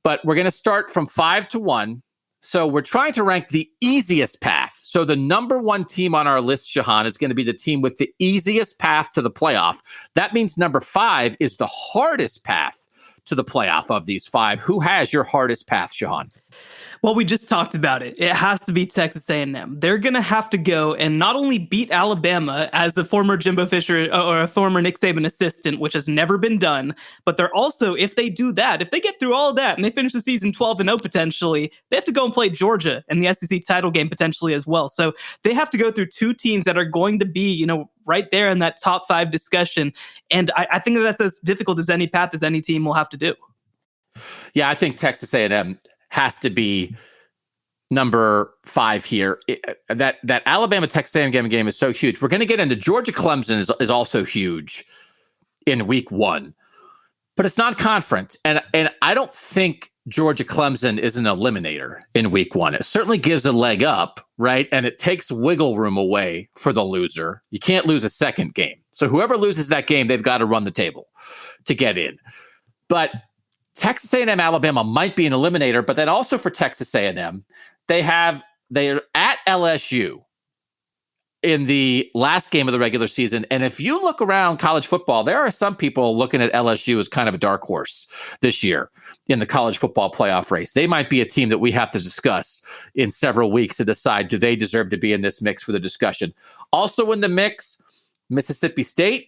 But we're going to start from 5 to 1. So we're trying to rank the easiest path. So the number 1 team on our list, Shehan, is going to be the team with the easiest path to the playoff. That means number 5 is the hardest path to the playoff of these 5. Who has your hardest path, Shehan?
Well, we just talked about it. It has to be Texas A&M. They're going to have to go and not only beat Alabama as a former Jimbo Fisher or a former Nick Saban assistant, which has never been done, but they're also, if they do that, if they get through all of that and they finish the season 12-0 potentially, they have to go and play Georgia in the SEC title game potentially as well. So they have to go through 2 teams that are going to be, right there in that top 5 discussion. And I think that's as difficult as any path as any team will have to do.
Yeah, I think Texas A&M has to be number 5 here. That Alabama Texas A&M game is so huge. We're going to get into Georgia Clemson is also huge in week 1, but it's not conference. And I don't think Georgia Clemson is an eliminator in week 1. It certainly gives a leg up, right? And it takes wiggle room away for the loser. You can't lose a second game. So whoever loses that game, they've got to run the table to get in. But Texas A&M Alabama might be an eliminator, but then also for Texas A&M, they're at LSU in the last game of the regular season. And if you look around college football, there are some people looking at LSU as kind of a dark horse this year in the college football playoff race. They might be a team that we have to discuss in several weeks to decide, do they deserve to be in this mix for the discussion? Also in the mix, Mississippi State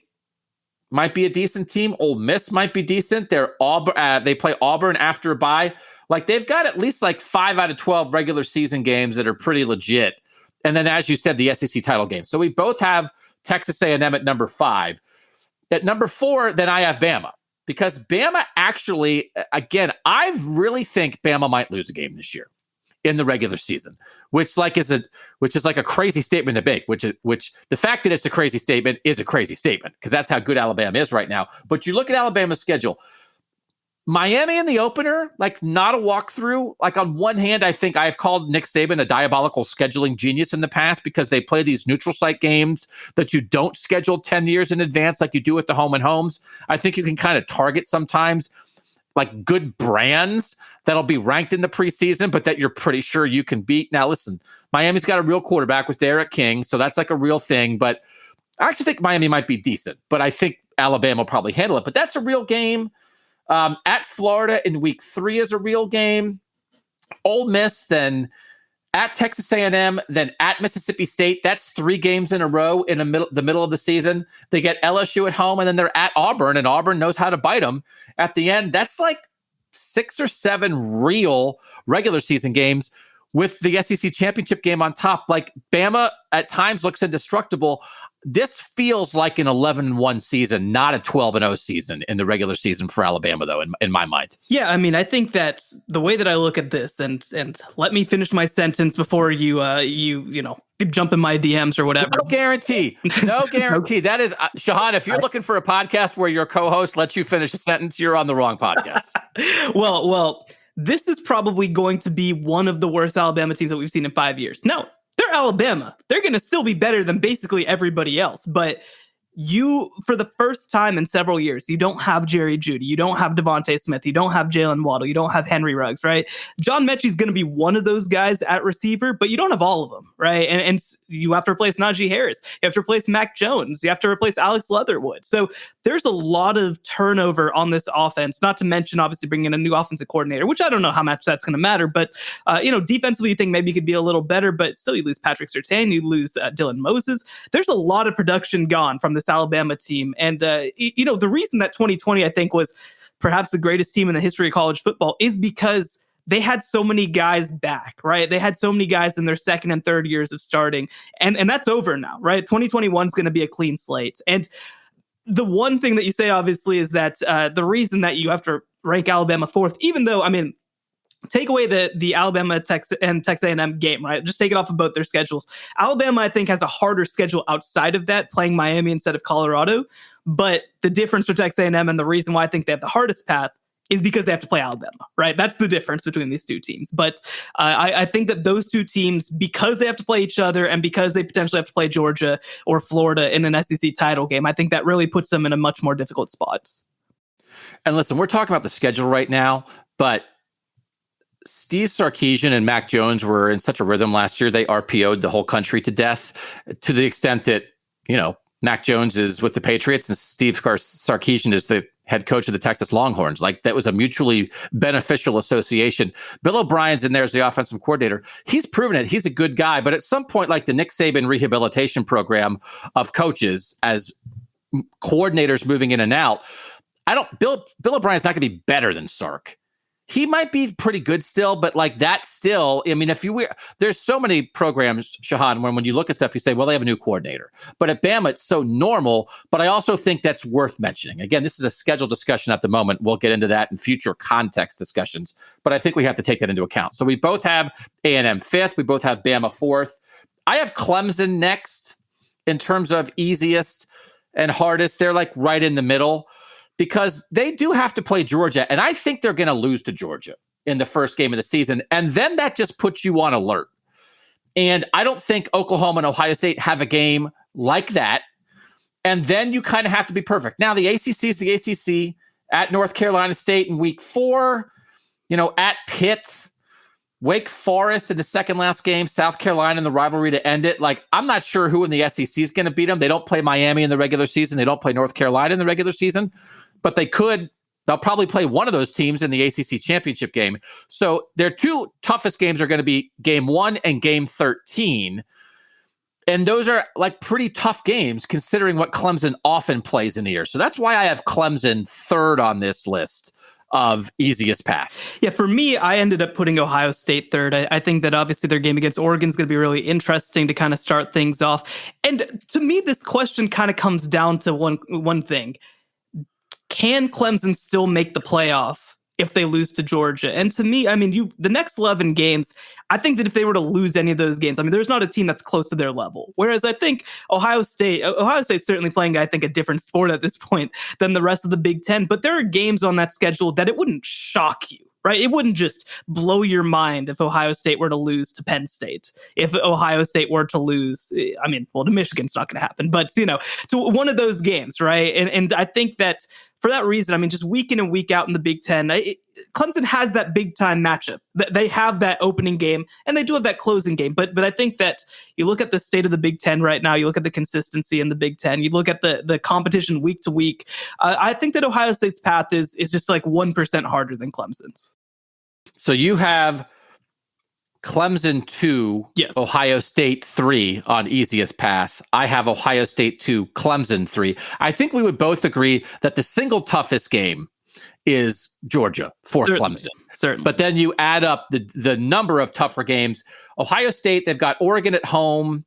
might be a decent team. Ole Miss might be decent. They play Auburn after a bye. Like they've got at least like 5 out of 12 regular season games that are pretty legit. And then, as you said, the SEC title game. So we both have Texas A&M at number 5. At number 4, then I have Bama, because Bama actually, again, I really think Bama might lose a game this year in the regular season, which is like a crazy statement to make, which the fact that it's a crazy statement is a crazy statement because that's how good Alabama is right now. But you look at Alabama's schedule, Miami in the opener, like not a walkthrough. Like on one hand, I think I've called Nick Saban a diabolical scheduling genius in the past because they play these neutral site games that you don't schedule 10 years in advance like you do at the home and homes. I think you can kind of target sometimes like good brands that'll be ranked in the preseason, but that you're pretty sure you can beat. Now, listen, Miami's got a real quarterback with Derek King, so that's like a real thing. But I actually think Miami might be decent, but I think Alabama will probably handle it. But that's a real game. At Florida in week 3 is a real game. Ole Miss, then at Texas A&M, then at Mississippi State. That's 3 games in a row in the middle of the season. They get LSU at home, and then they're at Auburn, and Auburn knows how to bite them at the end. That's like 6 or 7 real regular season games with the SEC championship game on top. Like Bama at times looks indestructible. This feels like an 11-1 season, not a 12-0 season in the regular season for Alabama, though, in my mind. Yeah,
I mean, I think that the way that I look at this, and let me finish my sentence before you jump in my DMs or whatever.
No guarantee. No guarantee. That is, Shehan, if you're looking for a podcast where your co-host lets you finish a sentence, you're on the wrong podcast.
Well, this is probably going to be one of the worst Alabama teams that we've seen in 5 years. No. They're Alabama. They're going to still be better than basically everybody else. But for the first time in several years, you don't have Jerry Jeudy, you don't have Devontae Smith, you don't have Jalen Waddle, you don't have Henry Ruggs, right? John Mechie's going to be one of those guys at receiver, but you don't have all of them, right? And you have to replace Najee Harris, you have to replace Mac Jones, you have to replace Alex Leatherwood. So there's a lot of turnover on this offense, not to mention obviously bringing in a new offensive coordinator, which I don't know how much that's going to matter, but defensively you think maybe you could be a little better, but still you lose Patrick Surtain, you lose Dylan Moses. There's a lot of production gone from this Alabama team. And, the reason that 2020, I think, was perhaps the greatest team in the history of college football is because they had so many guys back, right? They had so many guys in their second and third years of starting. And that's over now, right? 2021 is going to be a clean slate. And the one thing that you say, obviously, is that the reason that you have to rank Alabama fourth, even though, take away the Alabama Texas A&M game, right? Just take it off of both their schedules. Alabama, I think, has a harder schedule outside of that, playing Miami instead of Colorado. But the difference for Texas A&M and the reason why I think they have the hardest path is because they have to play Alabama, right? That's the difference between these two teams. But I think that those two teams, because they have to play each other and because they potentially have to play Georgia or Florida in an SEC title game, I think that really puts them in a much more difficult spot.
And listen, we're talking about the schedule right now, but Steve Sarkisian and Mac Jones were in such a rhythm last year. They RPO'd the whole country to death, to the extent that, Mac Jones is with the Patriots and Steve Sarkisian is the head coach of the Texas Longhorns. Like, that was a mutually beneficial association. Bill O'Brien's in there as the offensive coordinator. He's proven it. He's a good guy. But at some point, like the Nick Saban rehabilitation program of coaches as coordinators moving in and out, Bill O'Brien's not going to be better than Sark. He might be pretty good still, but like that still, there's so many programs, Shehan, when you look at stuff, you say, well, they have a new coordinator. But at Bama, it's so normal. But I also think that's worth mentioning. Again, this is a scheduled discussion at the moment. We'll get into that in future context discussions. But I think we have to take that into account. So we both have A&M fifth. We both have Bama fourth. I have Clemson next in terms of easiest and hardest. They're like right in the middle, because they do have to play Georgia. And I think they're going to lose to Georgia in the first game of the season. And then that just puts you on alert. And I don't think Oklahoma and Ohio State have a game like that. And then you kind of have to be perfect. Now, the ACC is the ACC, at North Carolina State in week 4, at Pitt, Wake Forest in the second last game, South Carolina in the rivalry to end it. Like, I'm not sure who in the SEC is going to beat them. They don't play Miami in the regular season. They don't play North Carolina in the regular season, but they'll probably play one of those teams in the ACC championship game. So their two toughest games are going to be game 1 and game 13. And those are like pretty tough games considering what Clemson often plays in the year. So that's why I have Clemson third on this list of easiest path.
Yeah, for me, I ended up putting Ohio State third. I think that obviously their game against Oregon is going to be really interesting to kind of start things off. And to me, this question kind of comes down to one thing. Can Clemson still make the playoff if they lose to Georgia? And to me, the next 11 games, I think that if they were to lose any of those games, there's not a team that's close to their level. Whereas I think Ohio State's certainly playing, I think, a different sport at this point than the rest of the Big Ten. But there are games on that schedule that it wouldn't shock you, right? It wouldn't just blow your mind if Ohio State were to lose to Penn State. If Ohio State were to lose, to Michigan's not going to happen, but, to one of those games, right? And I think that for that reason, just week in and week out in the Big Ten, Clemson has that big time matchup. They have that opening game and they do have that closing game. But I think that you look at the state of the Big Ten right now, you look at the consistency in the Big Ten, you look at the competition week to week. I think that Ohio State's path is just like 1% harder than Clemson's.
So you have Clemson 2, yes. Ohio State 3 on easiest path. I have Ohio State 2, Clemson 3. I think we would both agree that the single toughest game is Georgia for Clemson.
Certainly.
But then you add up the number of tougher games. Ohio State, they've got Oregon at home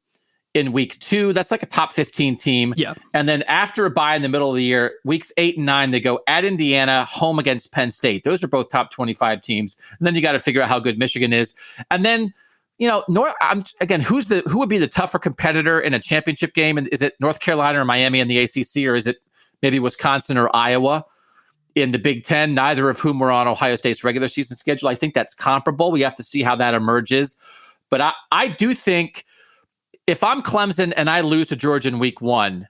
in week 2. That's like a top 15 team.
Yeah.
And then after a bye in the middle of the year, weeks 8 and 9, they go at Indiana, home against Penn State. Those are both top 25 teams. And then you got to figure out how good Michigan is. And then, who would be the tougher competitor in a championship game? And is it North Carolina or Miami in the ACC, or is it maybe Wisconsin or Iowa in the Big Ten, neither of whom were on Ohio State's regular season schedule? I think that's comparable. We have to see how that emerges. But I do think if I'm Clemson and I lose to Georgia in week 1,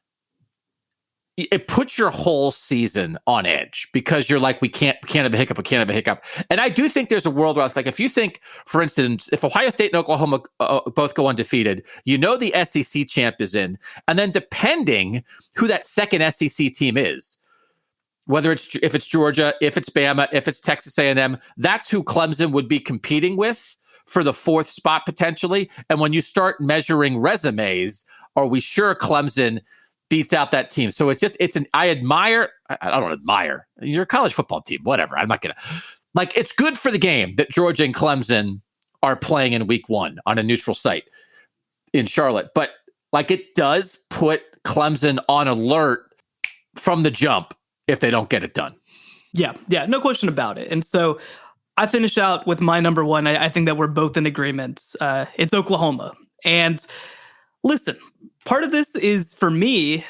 it puts your whole season on edge because you're like, we can't have a hiccup. And I do think there's a world where it's like, if you think, for instance, if Ohio State and Oklahoma both go undefeated, the SEC champ is in. And then depending who that second SEC team is, if it's Georgia, if it's Bama, if it's Texas A&M, that's who Clemson would be competing with for the fourth spot potentially. And when you start measuring resumes, are we sure Clemson beats out that team? So I don't admire, you're a college football team, whatever. I'm not going to, it's good for the game that Georgia and Clemson are playing in week 1 on a neutral site in Charlotte. But it does put Clemson on alert from the jump if they don't get it done.
Yeah, no question about it. And so I finish out with my number 1. I think that we're both in agreement. It's Oklahoma. And listen, part of this is, for me,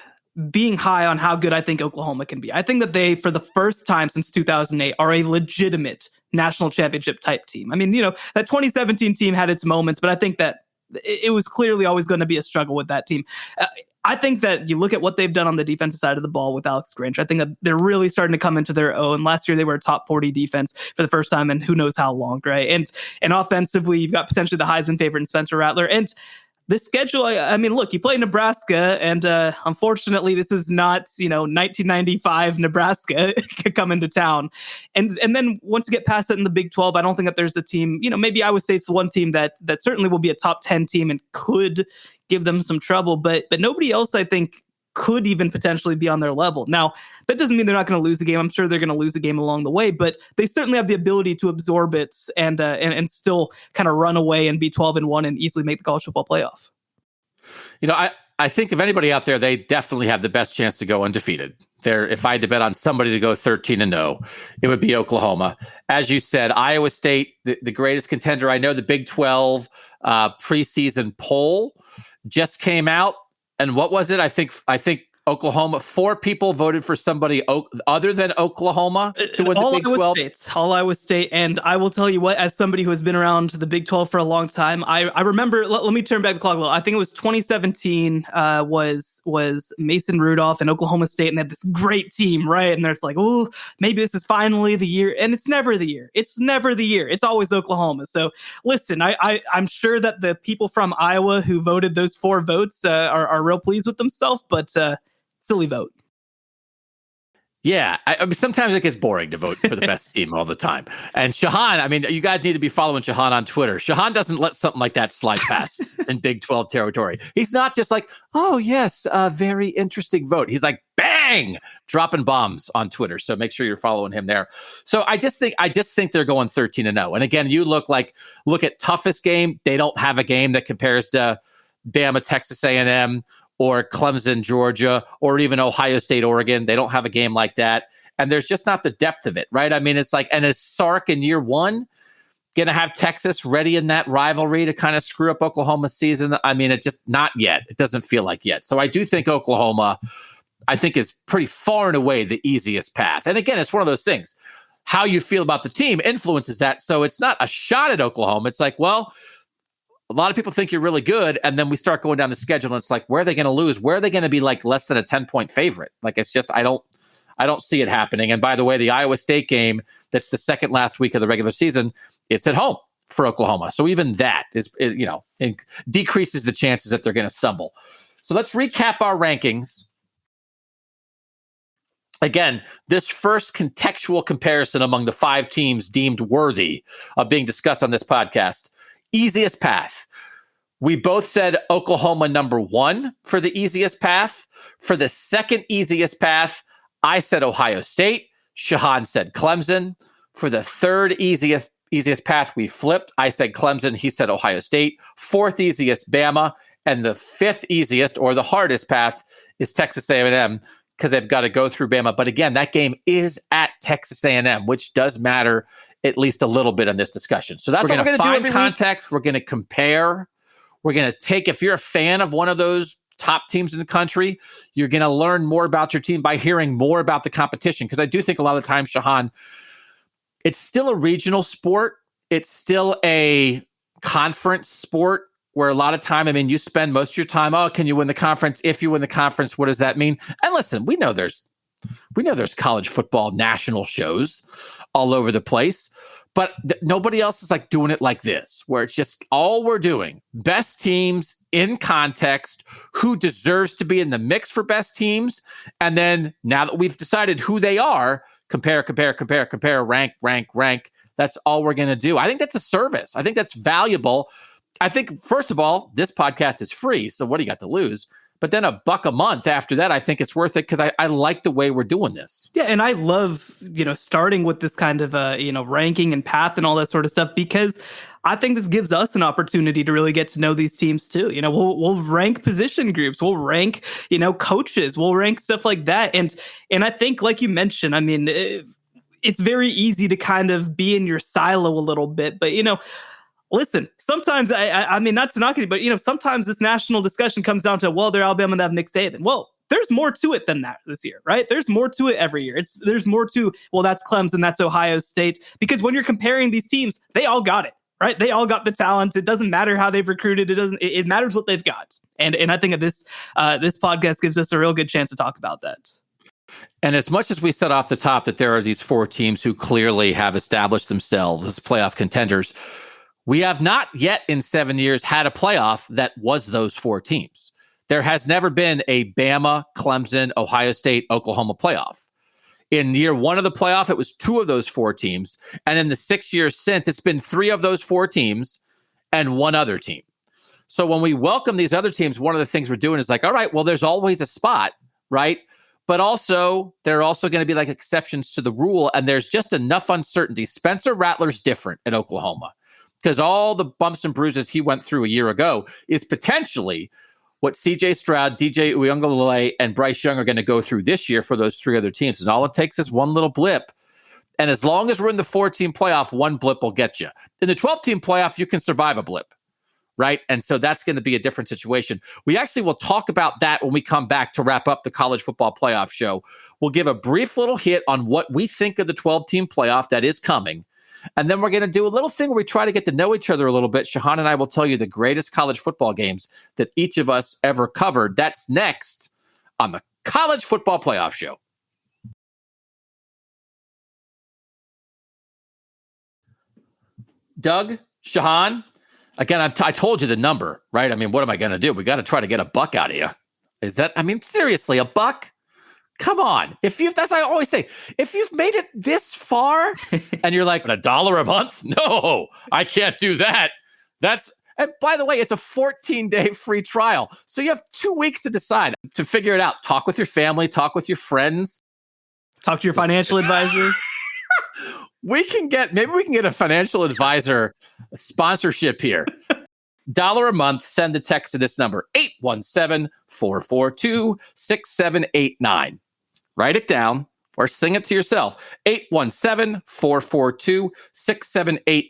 being high on how good I think Oklahoma can be. I think that they, for the first time since 2008, are a legitimate national championship type team. I mean, that 2017 team had its moments, but I think that it was clearly always going to be a struggle with that team. I think that you look at what they've done on the defensive side of the ball with Alex Grinch. I think that they're really starting to come into their own. Last year, they were a top 40 defense for the first time in who knows how long, right? And offensively, you've got potentially the Heisman favorite in Spencer Rattler. And this schedule, I mean, look, you play Nebraska, and unfortunately, this is not, 1995 Nebraska coming to town. And then once you get past it in the Big 12, I don't think that there's a team, maybe Iowa State's the one team that certainly will be a top 10 team and could give them some trouble, but nobody else, I think, could even potentially be on their level. Now, that doesn't mean they're not going to lose the game. I'm sure they're going to lose the game along the way, but they certainly have the ability to absorb it and still kind of run away and be 12-1 and easily make the college football playoff.
I think if anybody out there, they definitely have the best chance to go undefeated. If I had to bet on somebody to go 13-0, it would be Oklahoma. As you said, Iowa State, the greatest contender. I know the Big 12 preseason poll just came out. And what was it? I think Oklahoma, 4 people voted for somebody other than Oklahoma to win the Big 12.
All Iowa State. And I will tell you what, as somebody who has been around the Big 12 for a long time, I remember, let me turn back the clock a little. I think it was 2017 was Mason Rudolph and Oklahoma State, and they had this great team, right? And there's like, oh, maybe this is finally the year. And it's never the year. It's never the year. It's always Oklahoma. So listen, I'm sure that the people from Iowa who voted those 4 votes are real pleased with themselves, but silly vote.
Yeah, I mean, sometimes it gets boring to vote for the best team all the time. And Shehan, I mean, you guys need to be following Shehan on Twitter. Shehan doesn't let something like that slide past in Big 12 territory. He's not just like, oh, yes, a very interesting vote. He's like, bang, dropping bombs on Twitter. So make sure you're following him there. So I just think they're going 13-0. And again, you look at toughest game. They don't have a game that compares to Bama, Texas A&M, or Clemson, Georgia, or even Ohio State, Oregon. They don't have a game like that. And there's just not the depth of it, right? I mean, it's like, and is Sark in year 1 going to have Texas ready in that rivalry to kind of screw up Oklahoma's season? I mean, it just not yet. It doesn't feel like yet. So I do think Oklahoma, I think, is pretty far and away the easiest path. And again, it's one of those things. How you feel about the team influences that. So it's not a shot at Oklahoma. It's like, well, a lot of people think you're really good, and then we start going down the schedule, and it's like, where are they going to lose? Where are they going to be like less than a 10-point favorite? Like, it's just, I don't see it happening. And by the way, the Iowa State game, that's the second last week of the regular season, it's at home for Oklahoma. So even that is it decreases the chances that they're going to stumble. So let's recap our rankings. Again, this first contextual comparison among the 5 teams deemed worthy of being discussed on this podcast. Easiest path. We both said Oklahoma number 1 for the easiest path. For the second easiest path, I said Ohio State. Shehan said Clemson. For the third easiest path, we flipped. I said Clemson. He said Ohio State. Fourth easiest, Bama. And the fifth easiest, or the hardest path, is Texas A&M, because they've got to go through Bama. But again, that game is at Texas A&M, which does matter at least a little bit in this discussion. So that's what we're going to do every context. We're going to compare. We're going to take, if you're a fan of one of those top teams in the country, you're going to learn more about your team by hearing more about the competition. Because I do think a lot of times, Shehan, it's still a regional sport. It's still a conference sport. where a lot of time, I mean, you spend most of your time, oh, can you win the conference? If you win the conference, what does that mean? And listen, we know there's college football national shows all over the place, but nobody else is like doing it like this, where it's just all we're doing. Best teams in context, who deserves to be in the mix for best teams. And then now that we've decided who they are, compare, rank. That's all we're going to do. I think that's a service. I think that's valuable. I think, first of all, this podcast is free. So what do you got to lose? But then $1 a month after that, I think it's worth it because I like the way we're doing this. Yeah,
and I love, starting with this kind of, ranking and path and all that sort of stuff, because I think this gives us an opportunity to really get to know these teams too. We'll rank position groups, we'll rank, coaches, we'll rank stuff like that. And I think, like you mentioned, I mean, it's very easy to kind of be in your silo a little bit, but, listen, sometimes, I mean, not to knock it, but, sometimes this national discussion comes down to, well, they're Alabama, they have Nick Saban. Well, there's more to it than that this year, right? There's more to it every year. There's more to, well, that's Clemson, that's Ohio State. Because when you're comparing these teams, they all got it, right? They all got the talent. It doesn't matter how they've recruited. It matters what they've got. And I think that this podcast gives us a real good chance to talk about that.
And as much as we said off the top that there are these 4 teams who clearly have established themselves as playoff contenders, we have not yet in 7 years had a playoff that was those 4 teams. There has never been a Bama, Clemson, Ohio State, Oklahoma playoff. In year 1 of the playoff, it was 2 of those 4 teams. And in the 6 years since, it's been 3 of those 4 teams and 1 other team. So when we welcome these other teams, one of the things we're doing is like, all right, well, there's always a spot, right? But also, there are also going to be like exceptions to the rule. And there's just enough uncertainty. Spencer Rattler's different in Oklahoma because all the bumps and bruises he went through a year ago is potentially what CJ Stroud, DJ Uiagalelei, and Bryce Young are going to go through this year for those 3 other teams. And all it takes is one little blip. And as long as we're in the 4-team playoff, one blip will get you. In the 12-team playoff, you can survive a blip, right? And so that's going to be a different situation. We actually will talk about that when we come back to wrap up the college football playoff show. We'll give a brief little hit on what we think of the 12-team playoff that is coming. And then we're going to do a little thing where we try to get to know each other a little bit. Shehan and I will tell you the greatest college football games that each of us ever covered. That's next on the College Football Playoff Show. Doug, Shehan, again, I told you the number, right? I mean, what am I going to do? We got to try to get $1 out of you. Is that, I mean, seriously, $1? Come on. That's what I always say. If you've made it this far and you're like, $1 a month? No, I can't do that. And by the way, it's a 14-day free trial. So you have 2 weeks to decide, to figure it out. Talk with your family, talk with your friends.
Talk to your financial advisor.
Maybe we can get a financial advisor sponsorship here. $1 a month, send the text to this number, 817-442-6789. Write it down or sing it to yourself, 817-442-6789.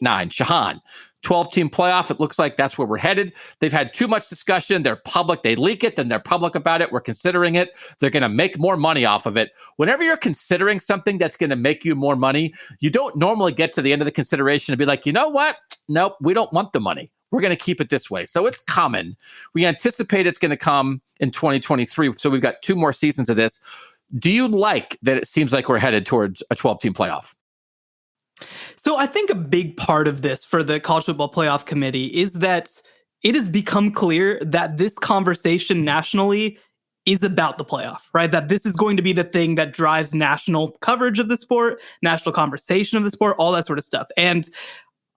Shehan, 12-team playoff, it looks like that's where we're headed. They've had too much discussion. They're public. They leak it, then they're public about it. We're considering it. They're going to make more money off of it. Whenever you're considering something that's going to make you more money, you don't normally get to the end of the consideration and be like, you know what? Nope, we don't want the money. We're going to keep it this way. So it's coming. We anticipate it's going to come in 2023. So we've got 2 more seasons of this. Do you like that it seems like we're headed towards a 12-team playoff?
So I think a big part of this for the College Football Playoff Committee is that it has become clear that this conversation nationally is about the playoff, right? That this is going to be the thing that drives national coverage of the sport, national conversation of the sport, all that sort of stuff. And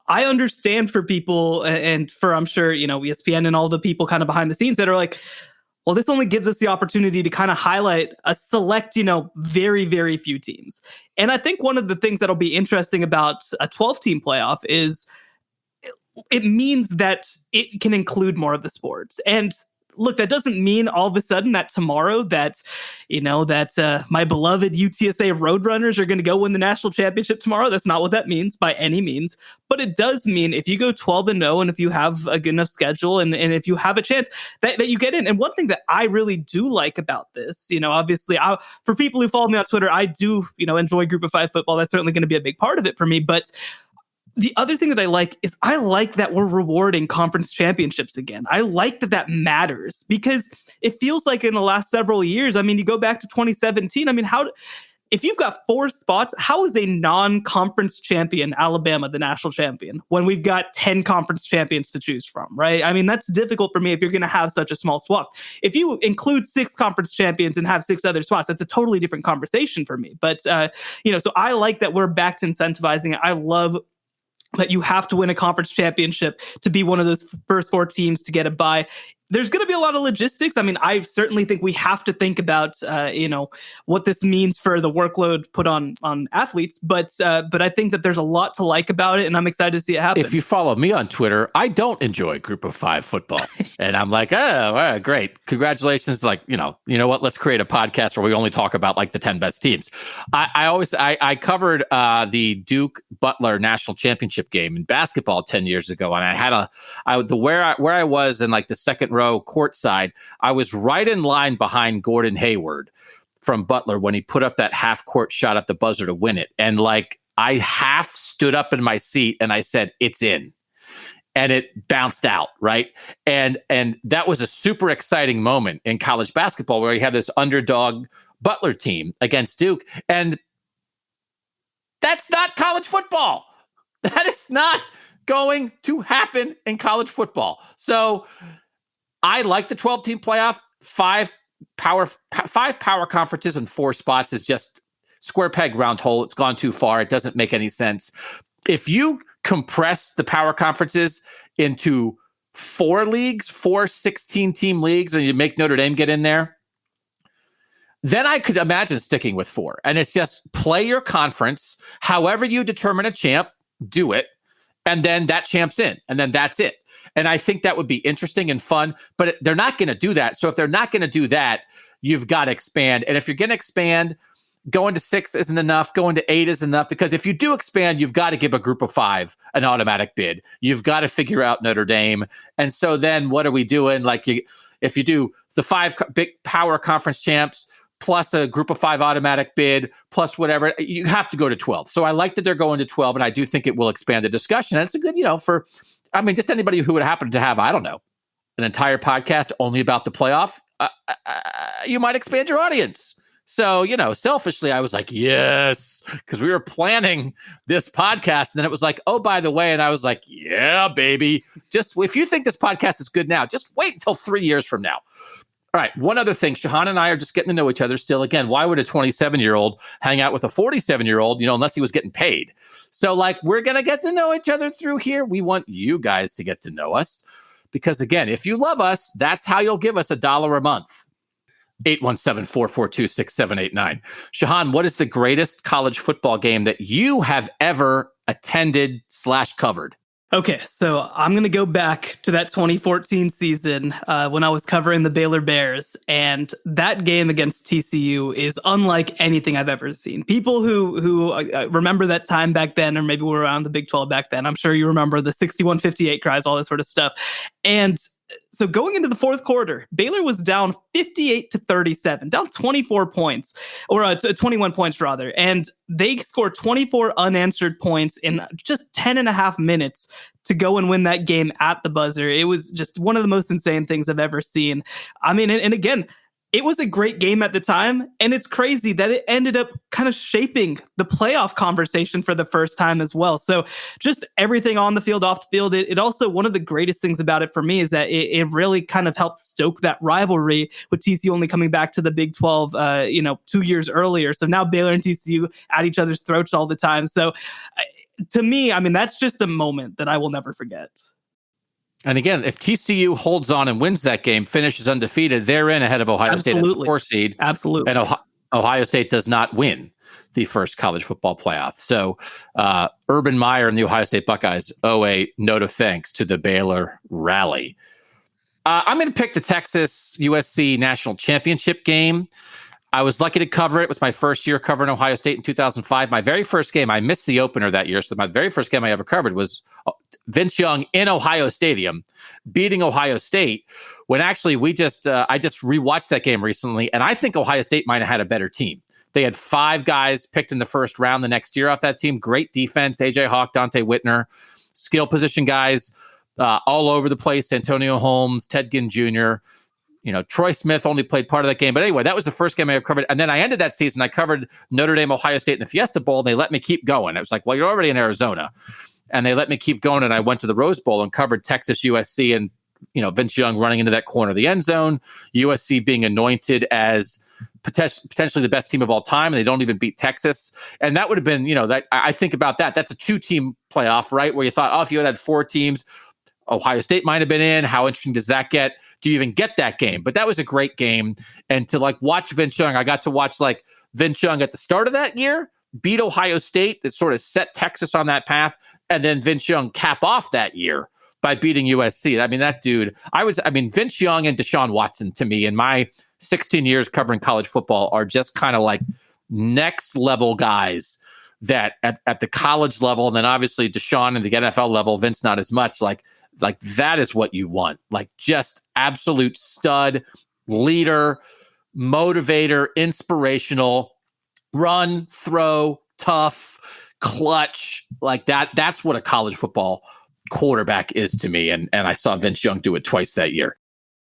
I understand for people and for, I'm sure, ESPN and all the people kind of behind the scenes that are like, well, this only gives us the opportunity to kind of highlight a select, very, very few teams. And I think one of the things that'll be interesting about a 12-team playoff is it means that it can include more of the sports. And look, that doesn't mean all of a sudden that tomorrow that my beloved UTSA Roadrunners are going to go win the national championship tomorrow. That's not what that means by any means. But it does mean if you go 12-0 and if you have a good enough schedule and if you have a chance that you get in. And one thing that I really do like about this, obviously for people who follow me on Twitter, I do, enjoy Group of 5 football. That's certainly going to be a big part of it for me. But the other thing that I like is I like that we're rewarding conference championships again. I like that matters because it feels like in the last several years, I mean, you go back to 2017. I mean, if you've got 4 spots, how is a non-conference champion, Alabama, the national champion, when we've got 10 conference champions to choose from, right? I mean, that's difficult for me if you're going to have such a small swath. If you include 6 conference champions and have 6 other spots, that's a totally different conversation for me. But, so I like that we're back to incentivizing it. I love that you have to win a conference championship to be one of those first 4 teams to get a bye. There's going to be a lot of logistics. I mean, I certainly think we have to think about, what this means for the workload put on athletes. But I think that there's a lot to like about it, and I'm excited to see it happen.
If you follow me on Twitter, I don't enjoy Group of 5 football, and I'm like, oh, great, congratulations! Like, you know what? Let's create a podcast where we only talk about like the 10 best teams. I covered the Duke Butler national championship game in basketball 10 years ago, and I had where I was in like the second row courtside, I was right in line behind Gordon Hayward from Butler when he put up that half court shot at the buzzer to win it. And like, I half stood up in my seat and I said, it's in. And it bounced out, right? And that was a super exciting moment in college basketball where you had this underdog Butler team against Duke. And that's not college football. That is not going to happen in college football. So I like the 12-team playoff. 5 power conferences and 4 spots is just square peg, round hole. It's gone too far. It doesn't make any sense. If you compress the power conferences into 4 leagues, 4 16-team leagues, and you make Notre Dame get in there, then I could imagine sticking with 4. And it's just play your conference. However you determine a champ, do it. And then that champ's in. And then that's it. And I think that would be interesting and fun, but they're not going to do that. So if they're not going to do that, you've got to expand. And if you're going to expand, going to 6 isn't enough. Going to 8 is enough, because if you do expand, you've got to give a group of 5 an automatic bid. You've got to figure out Notre Dame. And so then what are we doing? Like, if you do the 5 big power conference champs plus a group of 5 automatic bid plus whatever, you have to go to 12. So I like that they're going to 12, and I do think it will expand the discussion. And it's a good, just anybody who would happen to have, I don't know, an entire podcast only about the playoff, you might expand your audience. So, selfishly, I was like, yes, because we were planning this podcast. And then it was like, oh, by the way. And I was like, yeah, baby. Just if you think this podcast is good now, just wait until 3 years from now. All right. One other thing. Shehan and I are just getting to know each other still. Again, why would a 27-year-old hang out with a 47-year-old, unless he was getting paid? So we're going to get to know each other through here. We want you guys to get to know us because, again, if you love us, that's how you'll give us $1 a month. 817-442-6789. Shehan, what is the greatest college football game that you have ever attended / covered?
Okay, so I'm going to go back to that 2014 season when I was covering the Baylor Bears, and that game against TCU is unlike anything I've ever seen. People who remember that time back then, or maybe were around the Big 12 back then, I'm sure you remember the 61-58 cries, all this sort of stuff. And so going into the fourth quarter, Baylor was down 58-37, down 24 points, or 21 points rather. And they scored 24 unanswered points in just 10 and a half minutes to go and win that game at the buzzer. It was just one of the most insane things I've ever seen. I mean, and again, it was a great game at the time, and it's crazy that it ended up kind of shaping the playoff conversation for the first time as well. So just everything on the field, off the field, it also, one of the greatest things about it for me is that it really kind of helped stoke that rivalry with TCU only coming back to the Big 12, 2 years earlier. So now Baylor and TCU at each other's throats all the time. So to me, I mean, that's just a moment that I will never forget.
And again, if TCU holds on and wins that game, finishes undefeated, they're in ahead of Ohio State as the 4 seed.
Absolutely.
And Ohio State does not win the first college football playoff. So Urban Meyer and the Ohio State Buckeyes owe a note of thanks to the Baylor rally. I'm going to pick the Texas USC national championship game. I was lucky to cover it. It was my first year covering Ohio State in 2005. My very first game, I missed the opener that year. So my very first game I ever covered was Vince Young in Ohio Stadium beating Ohio State, when actually I just rewatched that game recently, and I think Ohio State might have had a better team. They had 5 guys picked in the first round the next year off that team. Great defense, AJ Hawk, Dante Whitner, skill position guys all over the place. Antonio Holmes, Ted Ginn Jr., Troy Smith only played part of that game. But anyway, that was the first game I ever covered. And then I ended that season. I covered Notre Dame, Ohio State in the Fiesta Bowl. And they let me keep going. It was like, well, you're already in Arizona. And they let me keep going. And I went to the Rose Bowl and covered Texas USC and, Vince Young running into that corner of the end zone, USC being anointed as potentially the best team of all time. And they don't even beat Texas. And that would have been, that I think about that. That's a 2-team playoff, right? Where you thought, if you had 4 teams, Ohio State might have been in. How interesting does that get? Do you even get that game? But that was a great game. And to watch Vince Young, I got to watch Vince Young at the start of that year beat Ohio State, that sort of set Texas on that path. And then Vince Young cap off that year by beating USC. I mean, that dude, Vince Young and Deshaun Watson to me in my 16 years covering college football are just kind of like next level guys that at the college level. And then obviously Deshaun and the NFL level, Vince not as much, like that is what you want. Like just absolute stud, leader, motivator, inspirational, run, throw, tough, clutch, like that. That's what a college football quarterback is to me. And I saw Vince Young do it twice that year.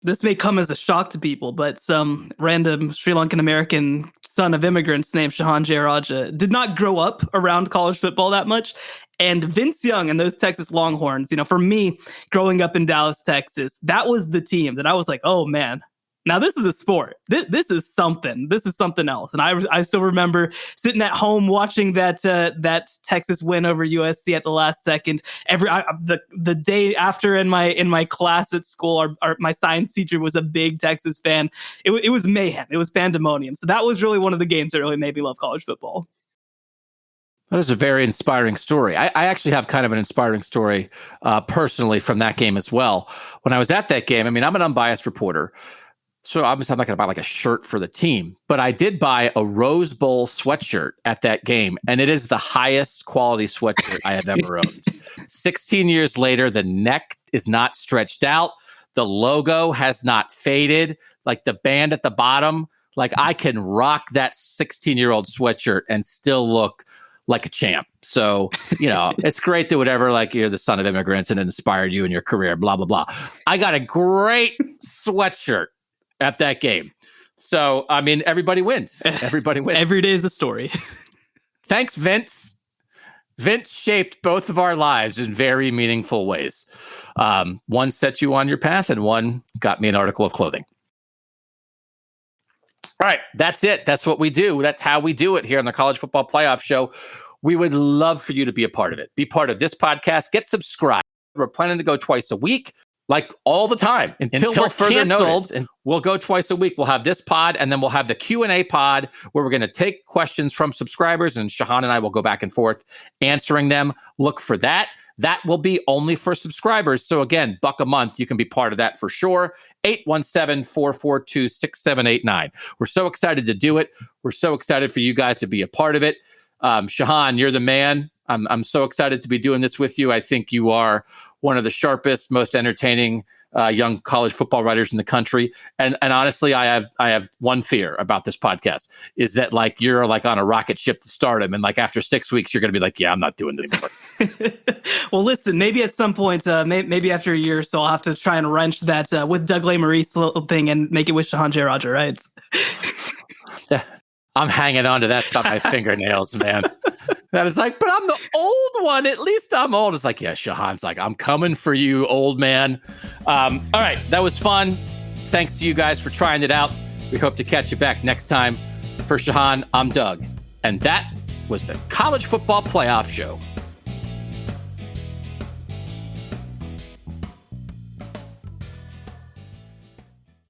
This may come as a shock to people, but some random Sri Lankan American son of immigrants named Shehan Jeyarajah did not grow up around college football that much. And Vince Young and those Texas Longhorns, for me, growing up in Dallas, Texas, that was the team that I was like, oh, man, now this is a sport. This is something. This is something else. And I still remember sitting at home watching that Texas win over USC at the last second. The day after in my class at school, my science teacher was a big Texas fan. It was mayhem. It was pandemonium. So that was really one of the games that really made me love college football.
That is a very inspiring story. I actually have kind of an inspiring story personally from that game as well. When I was at that game, I'm an unbiased reporter, so obviously I'm not going to buy like a shirt for the team, but I did buy a Rose Bowl sweatshirt at that game, and it is the highest quality sweatshirt I have ever owned. 16 years later, the neck is not stretched out. The logo has not faded. Like the band at the bottom, like I can rock that 16-year-old sweatshirt and still look like a champ. So, it's great that whatever, like you're the son of immigrants and it inspired you in your career, blah, blah, blah. I got a great sweatshirt at that game. So, everybody wins. Everybody wins.
Every day is a story.
Thanks, Vince. Vince shaped both of our lives in very meaningful ways. One set you on your path and one got me an article of clothing. All right, that's it. That's what we do. That's how we do it here on the College Football Playoff Show. We would love for you to be a part of it. Be part of this podcast. Get subscribed. We're planning to go twice a week, like all the time, until we're further canceled. Notice. And we'll go twice a week. We'll have this pod, and then we'll have the Q&A pod where we're going to take questions from subscribers, and Shehan and I will go back and forth answering them. Look for that. That will be only for subscribers. So again, $1 a month, you can be part of that for sure. 817-442-6789. We're so excited to do it. We're so excited for you guys to be a part of it. Shehan, you're the man. I'm so excited to be doing this with you. I think you are one of the sharpest, most entertaining young college football writers in the country. And honestly, I have one fear about this podcast is that like you're like on a rocket ship to stardom, and like after 6 weeks, you're going to be like, yeah, I'm not doing this anymore.
Well, listen, maybe at some point, maybe after a year or so, I'll have to try and wrench that with Doug Lesmerises little thing and make it with Shehan Jeyarajah, right?
Yeah, I'm hanging on to that by my fingernails, man. That is like, but I'm the old one. At least I'm old. It's like, yeah, Shehan's like, I'm coming for you, old man. All right, that was fun. Thanks to you guys for trying it out. We hope to catch you back next time. For Shehan, I'm Doug. And that was the College Football Playoff Show.